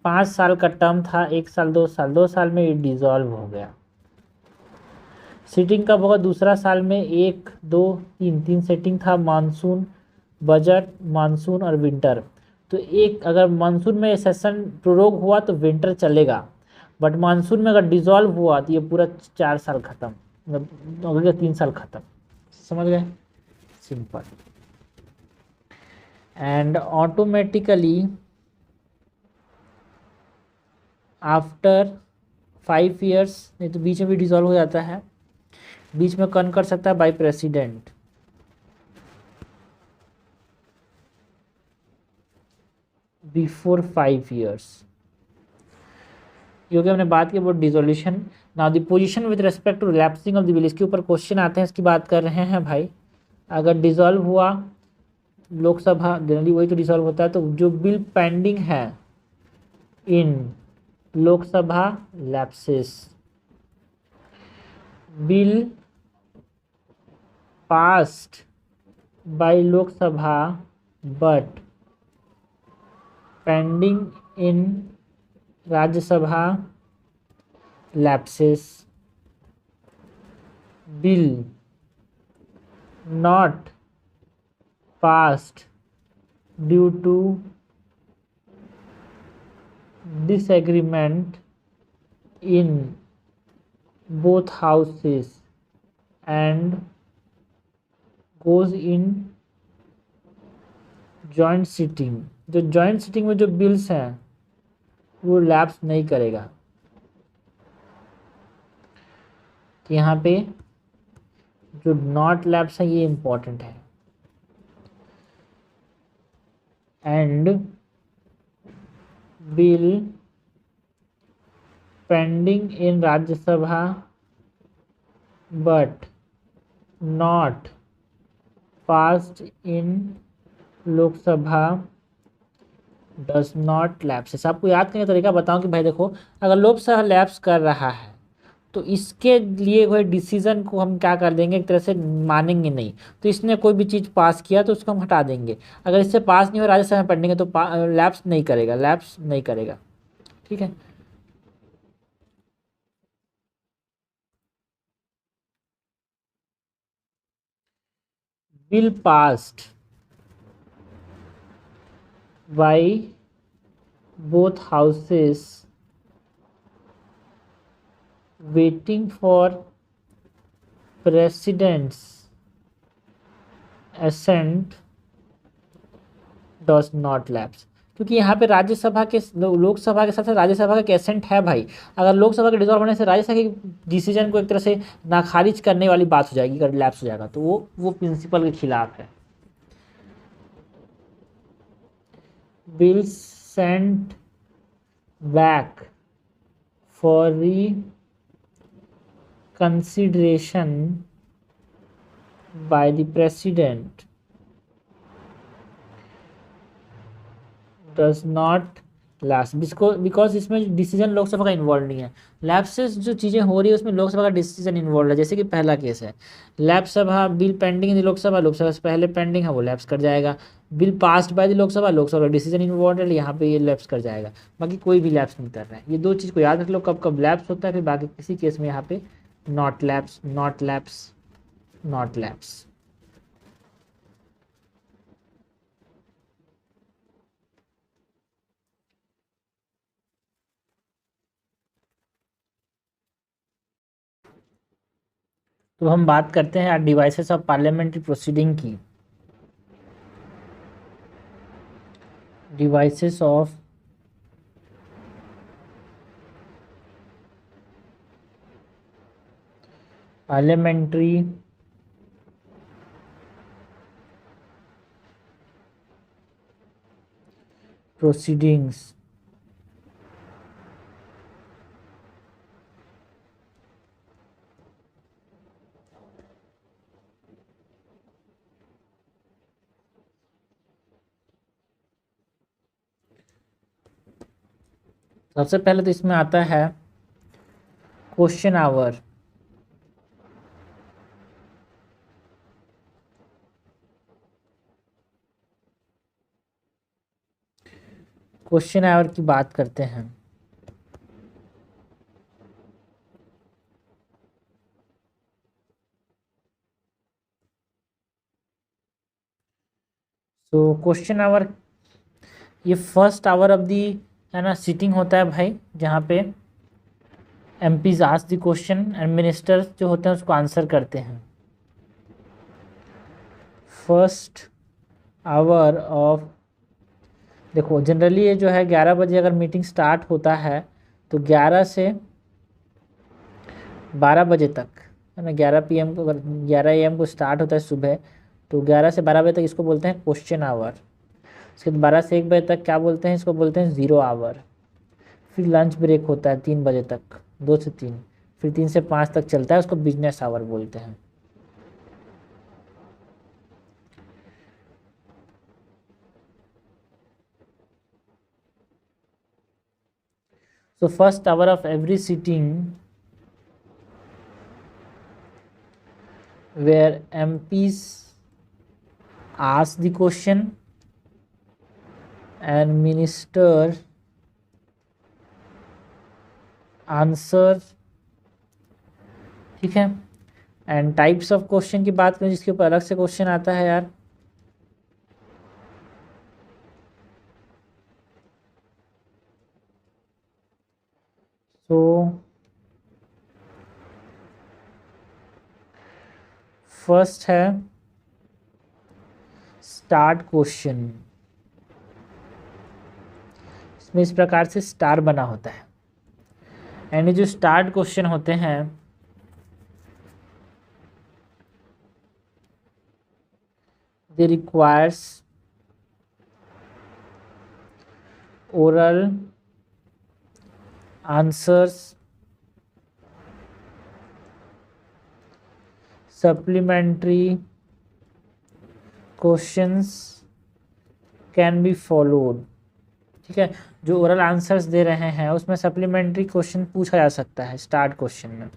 5 साल का टर्म था, 1 साल 2 साल, 2 साल में ये डिसॉल्व हो गया। सीटिंग कब होगा? दूसरा साल में 1 2 3 सेटिंग था, मानसून, बजट, मानसून और विंटर। तो एक अगर मानसून में सेशन प्रोरोग हुआ तो विंटर चलेगा, बट मानसून में अगर डिसॉल्व हुआ तो ये पूरा 4 साल खत्म, मतलब अगले 3 साल खत्म। समझ गए? Simple. And automatically after 5 years, नहीं तो बीच में भी डिसॉल्व हो जाता है, बीच में कौन कर सकता है? By president. बिफोर 5 ईयर्स, क्योंकि हमने बात की वो dissolution. Now the position with respect to lapsing of the bill, इसके ऊपर क्वेश्चन आते हैं, इसकी बात कर रहे हैं भाई। अगर डिसॉल्व हुआ लोकसभा, जनरली वही तो डिसॉल्व होता है, तो जो बिल पेंडिंग है in Lok Sabha lapses, bill passed by Lok Sabha but pending in Rajya Sabha lapses, bill not passed due to disagreement in both houses and goes in joint sitting। जो joint sitting में जो बिल्स हैं वो लैप्स नहीं करेगा। यहाँ पे जो नॉट लैप्स है ये इंपॉर्टेंट है। And bill pending in Rajya Sabha but not passed in Lok Sabha does not lapse. आपको याद करने का तरीका बताऊं कि भाई देखो, अगर लोकसभा लैप्स कर रहा है तो इसके लिए हुए डिसीजन को हम क्या कर देंगे, एक तरह से मानेंगे नहीं। तो इसने कोई भी चीज़ पास किया तो उसको हम हटा देंगे। अगर इससे पास नहीं हो, राज्यसभा में पढ़ेंगे तो लैप्स नहीं करेगा, लैप्स नहीं करेगा। ठीक है, bill passed by both houses waiting for president's assent does not lapse। क्योंकि यहाँ पे राज्यसभा के, लोकसभा के साथ साथ राज्यसभा का एसेंट है भाई। अगर लोकसभा के डिसॉल्व होने से राज्यसभा के डिसीजन को एक तरह से ना खारिज करने वाली बात हो जाएगी, अगर लैप्स हो जाएगा तो वो प्रिंसिपल के खिलाफ है। Bill Saint back for consideration by the president does not lapse because इसमें डिसीजन लोकसभा का इन्वॉल्व नहीं है। लैप्सेस जो चीज़ें हो रही है उसमें लोकसभा का डिसीजन इन्वॉल्व है। जैसे कि पहला केस है, लैप्स सभा bill pending in Lok Sabha, Lok Sabha से पहले पेंडिंग है, वो लैप्स कर जाएगा। Bill passed by the Lok Sabha decision important, यहाँ पे ये लैप्स कर जाएगा, बाकी कोई भी लैप्स नहीं कर रहा है। ये दो चीज़ को याद रख लो, कब कब लैप्स होता है, फिर बाकी किसी केस में यहाँ पे not lapse, not lapse, not lapse. तो हम बात करते हैं डिवाइसेस ऑफ पार्लियामेंट्री प्रोसीडिंग की। Devices of parliamentary proceedings. सबसे पहले तो इसमें आता है क्वेश्चन आवर। क्वेश्चन आवर की बात करते हैं। तो क्वेश्चन आवर ये फर्स्ट आवर ऑफ दी है ना सिटिंग होता है भाई, जहाँ पे MPs ask the question and ministers जो होते हैं उसको आंसर करते हैं। फर्स्ट आवर ऑफ, देखो जनरली ये जो है 11 बजे अगर मीटिंग स्टार्ट होता है तो 11 से 12 बजे तक है ना, 11 PM को, अगर 11 AM को स्टार्ट होता है सुबह, तो 11 से 12 बजे तक इसको बोलते हैं क्वेश्चन आवर। उसके बाद 12 से 1 बजे तक क्या बोलते हैं, इसको बोलते हैं ज़ीरो आवर। फिर लंच ब्रेक होता है 3 बजे तक, 2 से 3, फिर 3 से 5 तक चलता है, उसको बिजनेस आवर बोलते हैं। So first hour of every sitting where MPs ask the question and minister answer, ठीक है। एंड टाइप्स ऑफ क्वेश्चन की बात करें जिसके ऊपर अलग से क्वेश्चन आता है यार, तो फर्स्ट है स्टार्ट क्वेश्चन। इसमें इस प्रकार से स्टार बना होता है, एंड ये जो स्टार्ट क्वेश्चन होते हैं they requires oral answers, supplementary questions can be followed, ठीक है। जो ओरल आंसर्स दे रहे हैं उसमें सप्लीमेंट्री क्वेश्चन पूछा जा सकता है स्टार्ट क्वेश्चन में।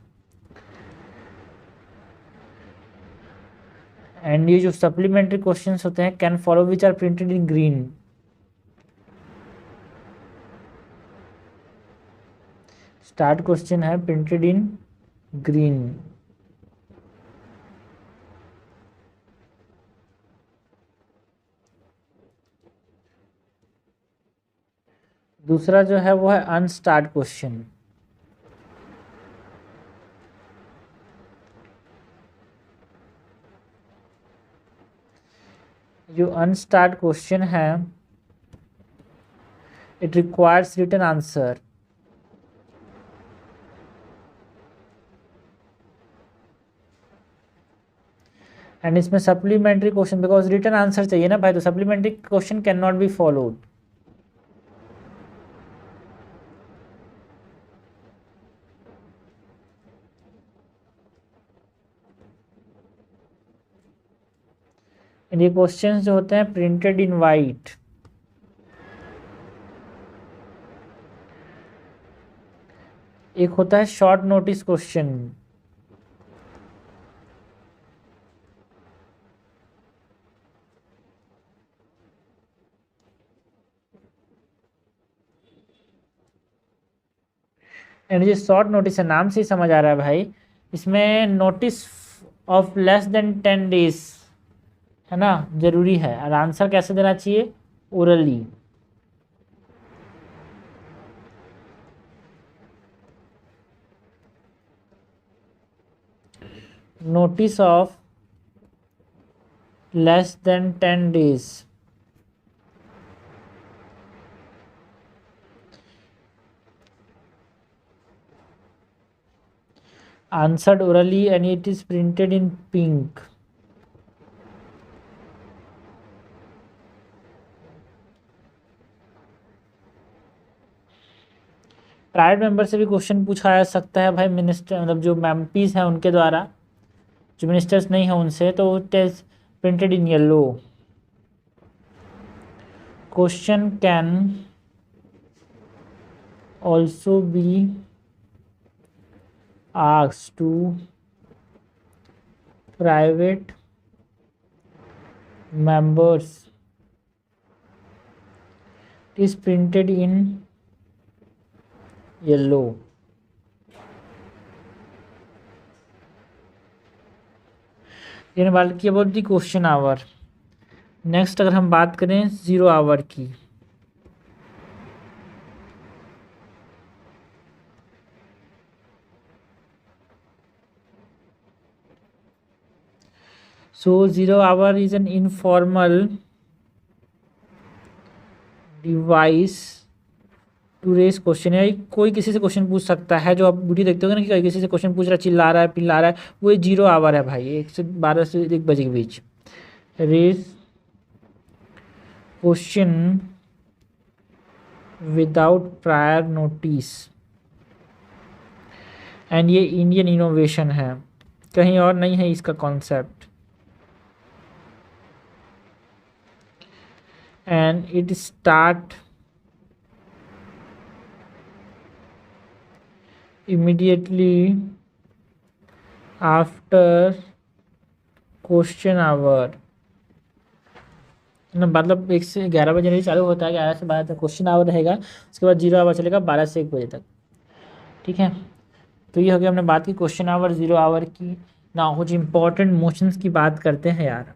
एंड ये जो सप्लीमेंट्री क्वेश्चंस होते हैं can follow which are printed in green. Starred question है प्रिंटेड इन ग्रीन। दूसरा जो है वो है अनस्टार्ट क्वेश्चन। जो अनस्टार्ट क्वेश्चन है it requires written answer, and इसमें supplementary question, because written answer चाहिए ना भाई, तो supplementary question can not be followed. ये क्वेश्चंस जो होते हैं प्रिंटेड इन वाइट। एक होता है शॉर्ट नोटिस क्वेश्चन। एंड ये शॉर्ट नोटिस है, नाम से ही समझ आ रहा है भाई, इसमें notice of less than 10 days है ना जरूरी है। और आंसर कैसे देना चाहिए? Orally. Notice of less than 10 days answered orally and it is printed in pink. Private member से भी क्वेश्चन पूछा जा सकता है भाई, मिनिस्टर मतलब जो एमपीज हैं उनके द्वारा, जो मिनिस्टर्स नहीं है उनसे, तो it is printed in yellow. Question can also be asked to private members, it is printed in yellow. ये बात की about the question hour. Next अगर हम बात करें 0 hour की, so 0 hour is an informal device to raise question. है कोई किसी से क्वेश्चन पूछ सकता है, जो आप वीडियो देखते हो ना कि कोई किसी से क्वेश्चन पूछ रहा है, चिल्ला रहा है, पिल्ला रहा है, वो 0 hour है भाई, 1 से 12 से 1 बजे के बीच। Raise question without prior notice, and ये इंडियन इनोवेशन है, कहीं और नहीं है इसका concept. And it start immediately after question hour, मतलब 1 से 11 बजे नहीं चालू होता है, 11 से 12 तक क्वेश्चन आवर रहेगा, उसके बाद 0 hour चलेगा 12 से 1 बजे तक। ठीक है, तो ये हो गया, हमने बात की क्वेश्चन आवर 0 hour की। ना कुछ इंपॉर्टेंट मोशंस की बात करते हैं यार।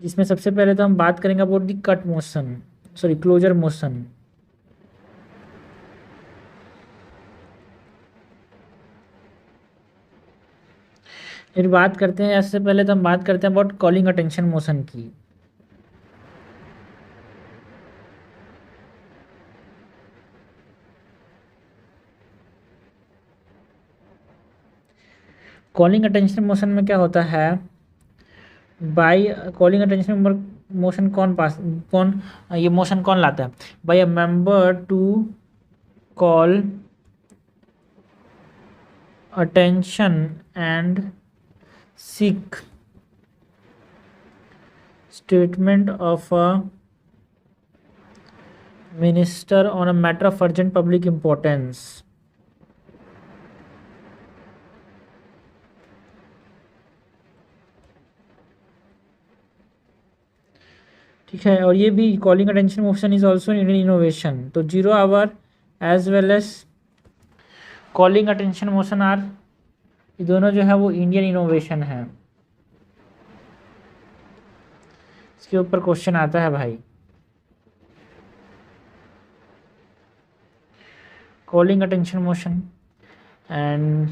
जिसमें सबसे पहले तो हम बात करेंगे about the cut motion, sorry closure motion. फिर बात करते हैं, इससे पहले तो हम बात करते हैं अबाउट कॉलिंग अटेंशन मोशन की। कॉलिंग अटेंशन मोशन में क्या होता है, बाय कॉलिंग अटेंशन मोशन कौन ये मोशन कौन लाता है? By a member to call attention and seek statement of a minister on a matter of urgent public importance. ठीक है, और ये भी calling attention motion is also Indian innovation. तो 0 hour as well as calling attention motion are, ये दोनों जो है वो इंडियन इनोवेशन है। इसके ऊपर क्वेश्चन आता है भाई, calling attention motion and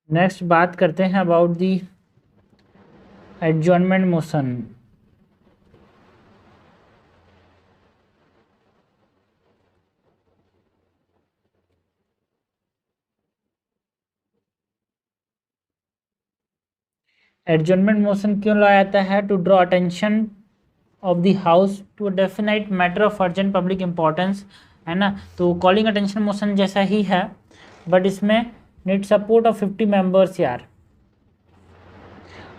next बात करते हैं about the adjournment motion. Adjournment motion क्यों लाया जाता है? To draw attention of the house to definite matter of urgent public importance, है ना। तो कॉलिंग अटेंशन मोशन जैसा ही है, बट इसमें नीड सपोर्ट ऑफ 50 मेंबर्स यार।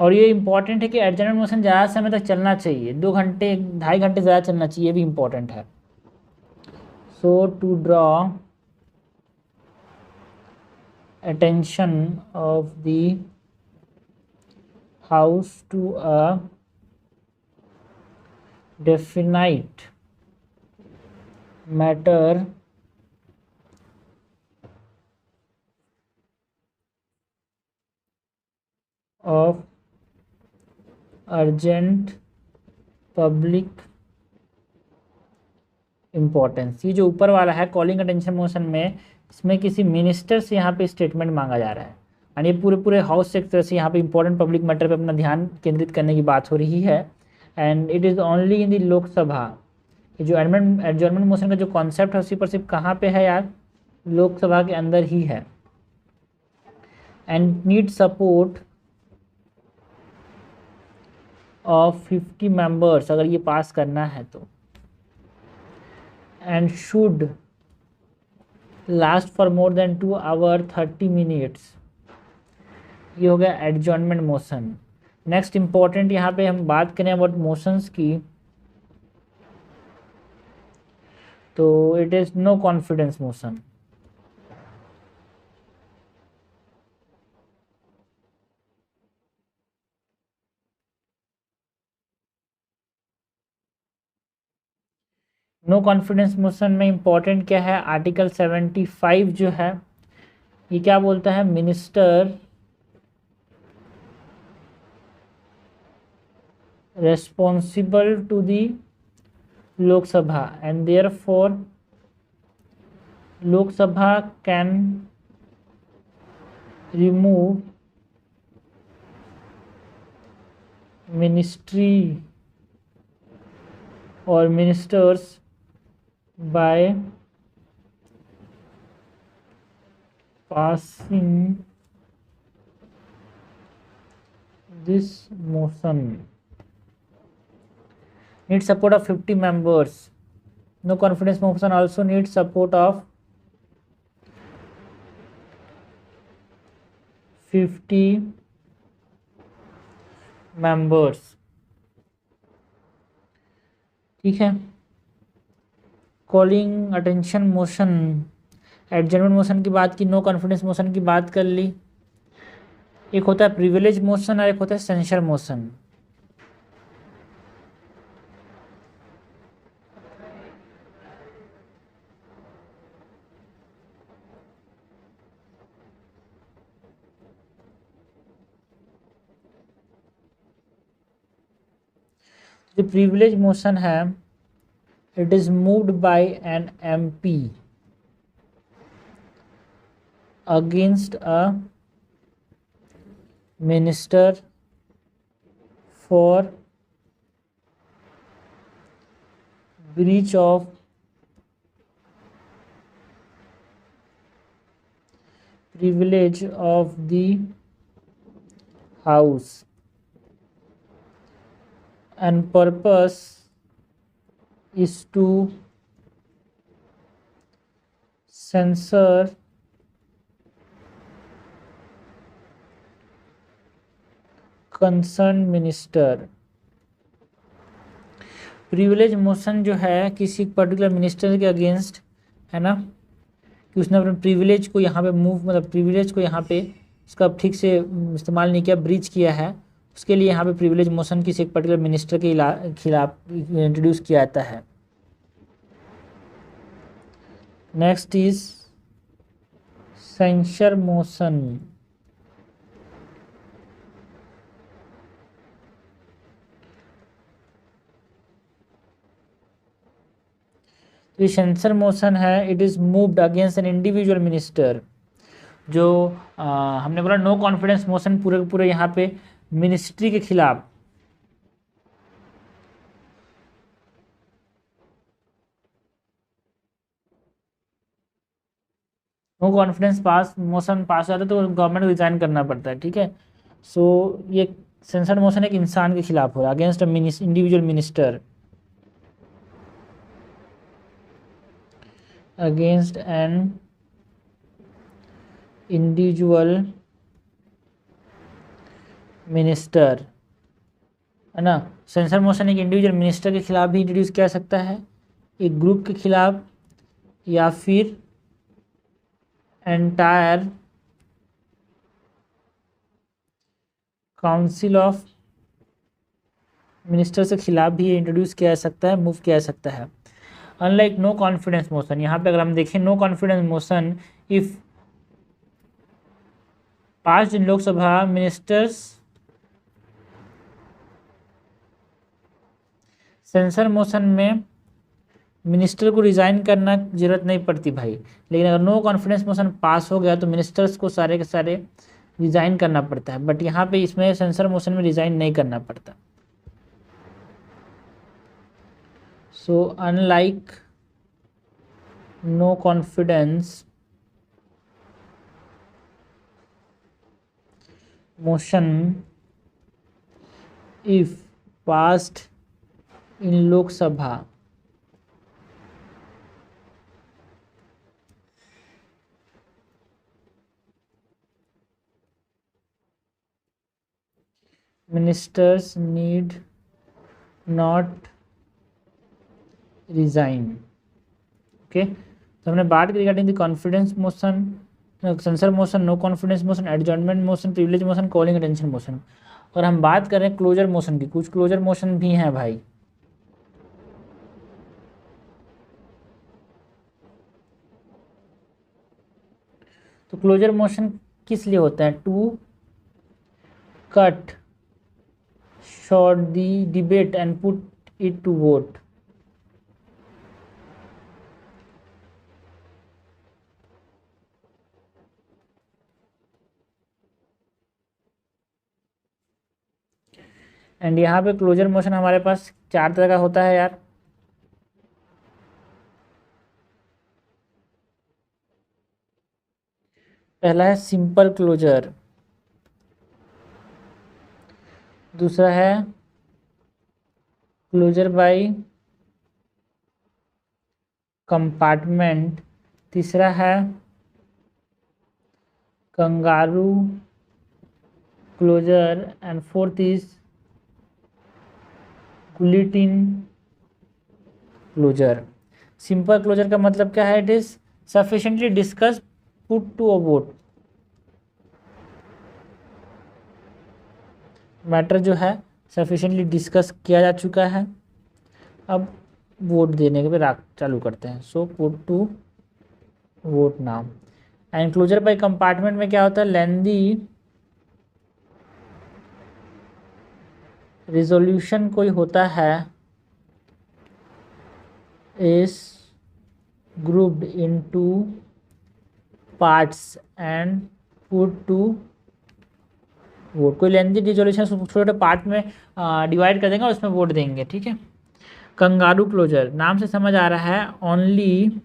और ये इंपॉर्टेंट है कि एडजॉर्नमेंट मोशन ज़्यादा समय तक चलना चाहिए, 2 घंटे 2.5 घंटे ज़्यादा चलना चाहिए, ये भी इंपॉर्टेंट है। So to draw attention of the house to a definite matter of urgent public importance. ये जो ऊपर वाला है कॉलिंग अटेंशन मोशन में, इसमें किसी मिनिस्टर से यहाँ पे स्टेटमेंट मांगा जा रहा है, यानी पूरे पूरे हाउस से एक तरह से यहाँ पे इंपॉर्टेंट पब्लिक मैटर पे अपना ध्यान केंद्रित करने की बात हो रही है। And it is only in the Lok Sabha. ये जो एडजॉर्नमेंट मोशन का जो कॉन्सेप्ट है, उसी पर सिर्फ कहाँ पे है यार? लोकसभा के अंदर ही है। And need support of 50 members, अगर ये पास करना है तो। And should last for more than 2 hour 30 minutes. ये हो गया एडजॉर्नमेंट मोशन। नेक्स्ट इंपॉर्टेंट यहाँ पे हम बात करें अबाउट मोशंस की, तो it is no confidence motion. No confidence motion में इंपॉर्टेंट क्या है? आर्टिकल 75 जो है, ये क्या बोलता है? Minister responsible to the Lok Sabha and therefore Lok Sabha can remove ministry or ministers by passing this motion. Need support of 50 members. No confidence motion also needs support of 50 members. ठीक है। Calling attention motion, adjournment motion की बात की, no confidence motion की बात कर ली। एक होता है प्रिविलेज मोशन और एक होता है सेंसर मोशन। जो प्रिविलेज मोशन है, it is moved by an MP against a minister for breach of privilege of the house and purpose is to censure concerned minister। Privilege motion जो है किसी particular minister के against, है ना, कि उसने अपने प्रिविलेज को यहाँ पे मूव, मतलब प्रिविलेज को यहाँ पे उसका ठीक से इस्तेमाल नहीं किया, ब्रीच किया है, उसके लिए यहाँ पे प्रिविलेज मोशन किसी एक पर्टिकुलर मिनिस्टर के खिलाफ इंट्रोड्यूस किया जाता है। Next is censure motion. तो ये सेंसर मोशन है, it is moved against an individual minister. जो हमने बोला नो कॉन्फिडेंस मोशन पूरे पूरे यहाँ पे मिनिस्ट्री के खिलाफ, नो कॉन्फिडेंस पास मोशन पास हो जाता है तो गवर्नमेंट को रिजाइन करना पड़ता है, ठीक है। सो ये सेंसर मोशन एक इंसान के खिलाफ हो रहा है, against a individual minister, against an individual minister, है ना। सेंसर मोशन एक इंडिविजुअल मिनिस्टर के खिलाफ भी इंट्रोड्यूस किया जा सकता है, एक ग्रुप के खिलाफ, या फिर एंटायर काउंसिल ऑफ मिनिस्टर के खिलाफ भी इंट्रोड्यूस किया जा सकता है, मूव किया जा सकता है। अनलाइक नो कॉन्फिडेंस मोशन, यहाँ पे अगर हम देखें no confidence motion if pass in Lok Sabha ministers, censure motion में मिनिस्टर को रिजाइन करना जरूरत नहीं पड़ती भाई, लेकिन अगर नो कॉन्फिडेंस मोशन पास हो गया तो मिनिस्टर्स को सारे के सारे रिजाइन करना पड़ता है, बट यहाँ पे इसमें सेंसर मोशन में रिजाइन नहीं करना पड़ता। So unlike no confidence motion if passed in Lok Sabha, ministers need not resign. Okay, तो हमने बात की regarding the confidence motion, censure motion, no confidence motion, adjournment motion, privilege motion, calling attention motion. और हम बात कर रहे हैं क्लोजर मोशन की, कुछ क्लोजर मोशन भी हैं भाई। तो क्लोजर मोशन किस लिए होता है? To cut short the debate and put it to vote. एंड यहाँ पे क्लोजर मोशन हमारे पास 4 तरह का होता है यार। पहला है सिंपल क्लोजर, दूसरा है क्लोजर बाय कंपार्टमेंट, तीसरा है kangaroo closure, and fourth is guillotine closure. Simple closure का मतलब क्या है? It is sufficiently discuss put to a vote. Matter जो है सफिशिएंटली डिस्कस किया जा चुका है, अब वोट देने के लिए चालू करते हैं। So put to vote now. And closure by compartment में क्या होता है? लेंदी रिजोल्यूशन कोई होता है is grouped into parts and put to vote. कोई लेंथी रिजोल्यूशन छोटे छोटे पार्ट में डिवाइड कर देंगे और उसमें वोट देंगे, ठीक है। कंगारू क्लोजर, नाम से समझ आ रहा है only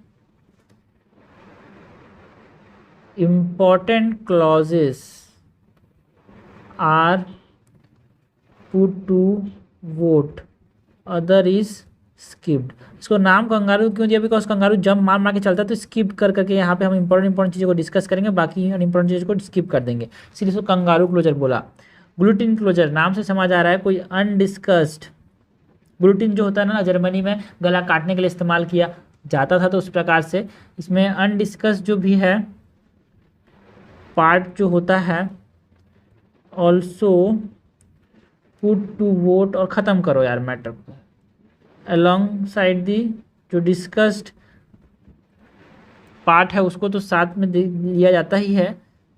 important clauses are put to vote, other is skipped. इसको नाम कंगारू क्यों दिया? बिकॉज कंगारू जंप मार मार के चलता है, तो स्किप कर करके यहाँ पे हम इंपॉर्टेंट चीज़ों को डिस्कस करेंगे, बाकी अनइम्पॉर्टेंट चीज़ों को स्किप कर देंगे, इसलिए इसको कंगारू क्लोजर बोला। ग्लूटिन क्लोजर, नाम से समझ आ रहा है कोई अनडिस्कस्ड। ग्लूटिन जो होता है ना, जर्मनी में गला काटने के लिए इस्तेमाल किया जाता था, तो उस प्रकार से इसमें अनडिस्कस्ड जो भी है पार्ट जो होता है ऑल्सो पुट टू वोट, और ख़त्म करो यार मैटर को। अलोंगसाइड दी जो डिस्कस्ड पार्ट है उसको तो साथ में लिया जाता ही है,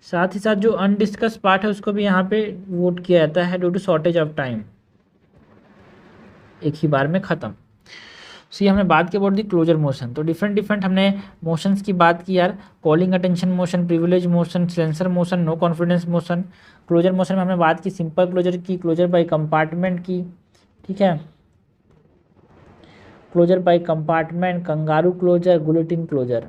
साथ ही साथ जो अनडिस्कस्ड पार्ट है उसको भी यहाँ पे वोट किया जाता है due to shortage of time, एक ही बार में ख़त्म। सी हमने बात की अबाउट दी क्लोजर मोशन। तो डिफरेंट डिफरेंट हमने मोशंस की बात की यार, calling attention motion, privilege motion, censure motion, no confidence motion. Closure motion में हमने बात की सिंपल क्लोजर की, क्लोजर बाय कंपार्टमेंट की, ठीक है, closure by compartment, kangaroo closure, guillotine closure.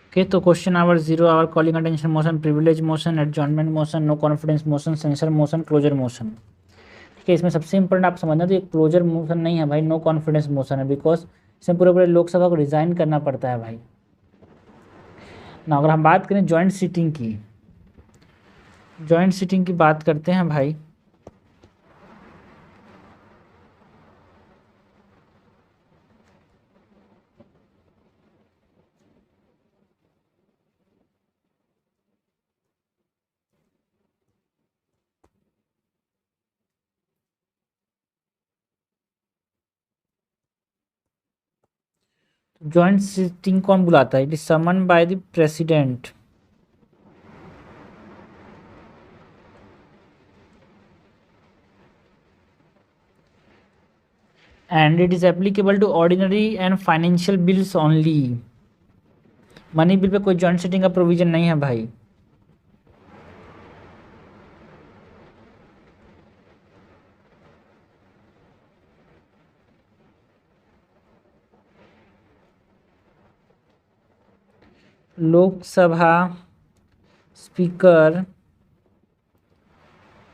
Okay, तो question hour 0 hour calling attention motion, privilege motion, adjournment motion, no confidence motion, censure motion, closure motion. ठीक है, इसमें सबसे इंपॉर्टेंट आप समझना तो ये क्लोजर मोशन नहीं है भाई, नो कॉन्फिडेंस मोशन है, बिकॉज इसमें पूरे पूरे लोकसभा को रिजाइन करना पड़ता है भाई ना। अगर हम बात करें जॉइंट सीटिंग की, जॉइंट सीटिंग की बात करते हैं भाई, जॉइंट सीटिंग कौन बुलाता है? It is summon by the president and it is applicable to ordinary and financial bills only. Money bill पे कोई जॉइंट सीटिंग का प्रोविजन नहीं है भाई। Lok Sabha speaker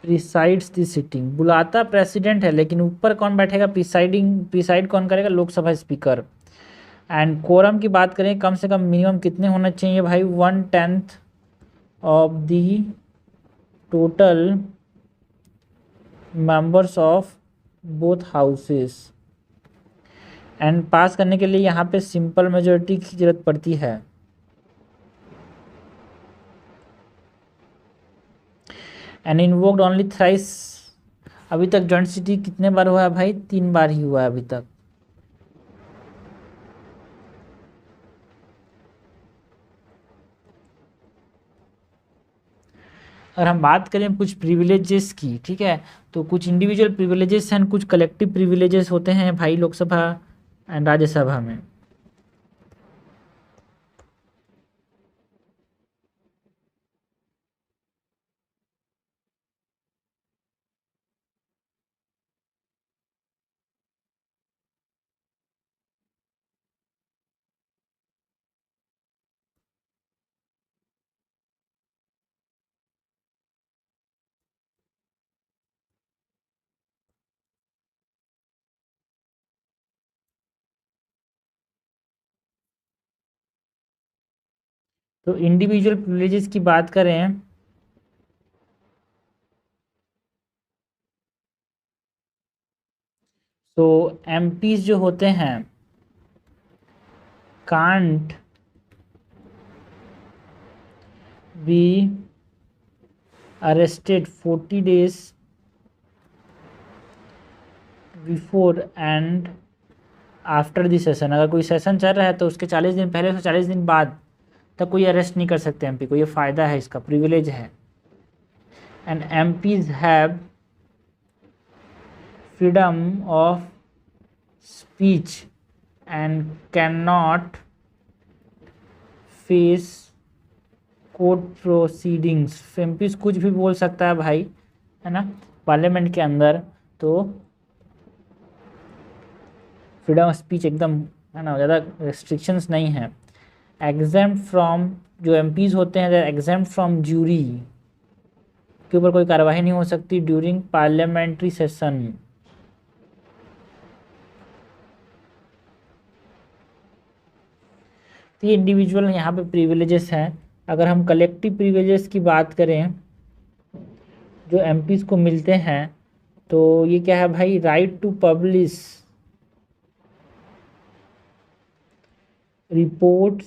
presides the sitting, बुलाता प्रेसिडेंट है लेकिन ऊपर कौन बैठेगा? प्रिसाइड कौन करेगा? लोकसभा स्पीकर। एंड कोरम की बात करें, कम से कम मिनिमम कितने होना चाहिए भाई? 1/10 of the total members of both houses. And pass करने के लिए यहाँ पे सिंपल मेजोरिटी की जरूरत पड़ती है। And invoked only thrice. अभी तक जॉइंट सिटी कितने बार हुआ है भाई? 3 बार ही हुआ है अभी तक। अगर हम बात करें कुछ प्रिविलेजेस की, ठीक है, तो कुछ इंडिविजुअल प्रिविलेजेस हैं, कुछ कलेक्टिव प्रिविलेजेस होते हैं भाई लोकसभा एंड राज्यसभा में। तो इंडिविजुअल प्रिविलेजेस की बात करें तो एमपीज जो होते हैं can't be arrested 40 days before and after the session. अगर कोई सेशन चल रहा है तो उसके 40 दिन पहले से 40 दिन बाद तक कोई अरेस्ट नहीं कर सकते एमपी को। ये फ़ायदा है, इसका प्रिविलेज है। And MPs have freedom of speech and can not face court proceedings. MPs कुछ भी बोल सकता है भाई, है ना, पार्लियामेंट के अंदर। तो फ्रीडम ऑफ स्पीच एकदम, है ना, ज़्यादा रिस्ट्रिक्शंस नहीं है। एग्जेम्प्ट फ्रॉम, जो एमपीज होते हैं एग्जेम्प्ट फ्रॉम ज्यूरी, के ऊपर कोई कार्रवाई नहीं हो सकती ड्यूरिंग पार्लियामेंट्री सेशन। तो ये इंडिविजुअल यहाँ पे प्रिविलेजेस हैं। अगर हम कलेक्टिव प्रिविलेजेस की बात करें जो एमपीज को मिलते हैं, तो ये क्या है भाई? Right to publish reports,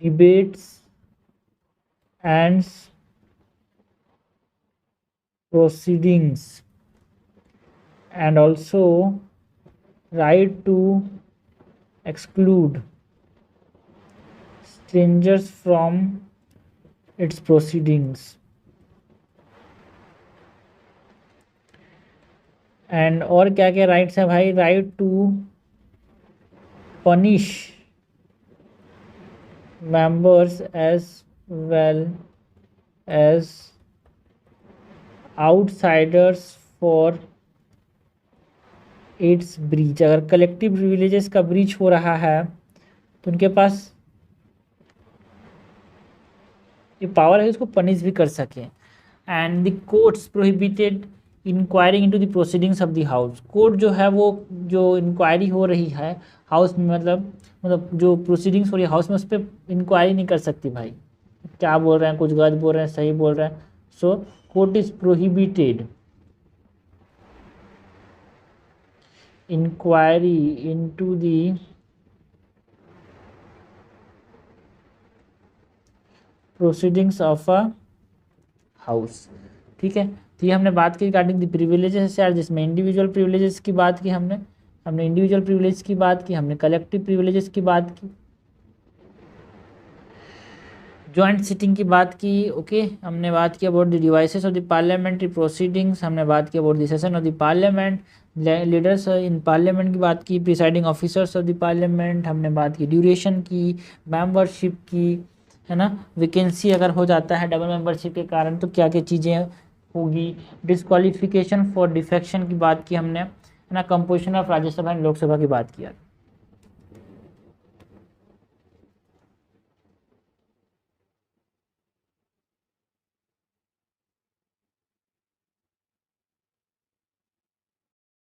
debates and proceedings, and also right to exclude strangers from its proceedings। And और क्या क्या राइट्स है भाई, right to punish members as well as outsiders for its breach. अगर कलेक्टिव प्रिविलेजेस का breach हो रहा है तो उनके पास ये पावर है उसको पनिश भी कर सके। And the courts prohibited enquiring into the proceedings of the house. Court जो है वो जो इंक्वायरी हो रही है हाउस में, मतलब जो प्रोसीडिंग्स हो रही है हाउस में, उस पर इंक्वायरी नहीं कर सकती भाई, क्या बोल रहे हैं, कुछ गलत बोल रहे हैं, सही बोल रहे हैं। So court is prohibited inquiry into the proceedings of a house. ठीक है, तो ये हमने बात की रिगार्डिंग द प्रिविलेजेस यार, जिसमें इंडिविजुअल प्रिविलेजेस की बात की हमने इंडिविजुअल प्रिविलेज की बात की, हमने कलेक्टिव प्रिविलेजेस की बात की, जॉइंट सिटिंग की बात की। ओके, हमने बात की about the devices of the parliamentary proceedings, हमने बात की about the session of the parliament, leaders in parliament की बात की, presiding officers of the parliament, हमने बात की ड्यूरेशन की, मेंबरशिप की, है ना, वैकेंसी अगर हो जाता है डबल मेंबरशिप के कारण तो क्या क्या चीज़ें होगी, डिस्क्वालिफिकेशन फॉर डिफेक्शन की बात की हमने, है ना, composition of Rajya Sabha and Lok Sabha की बात की।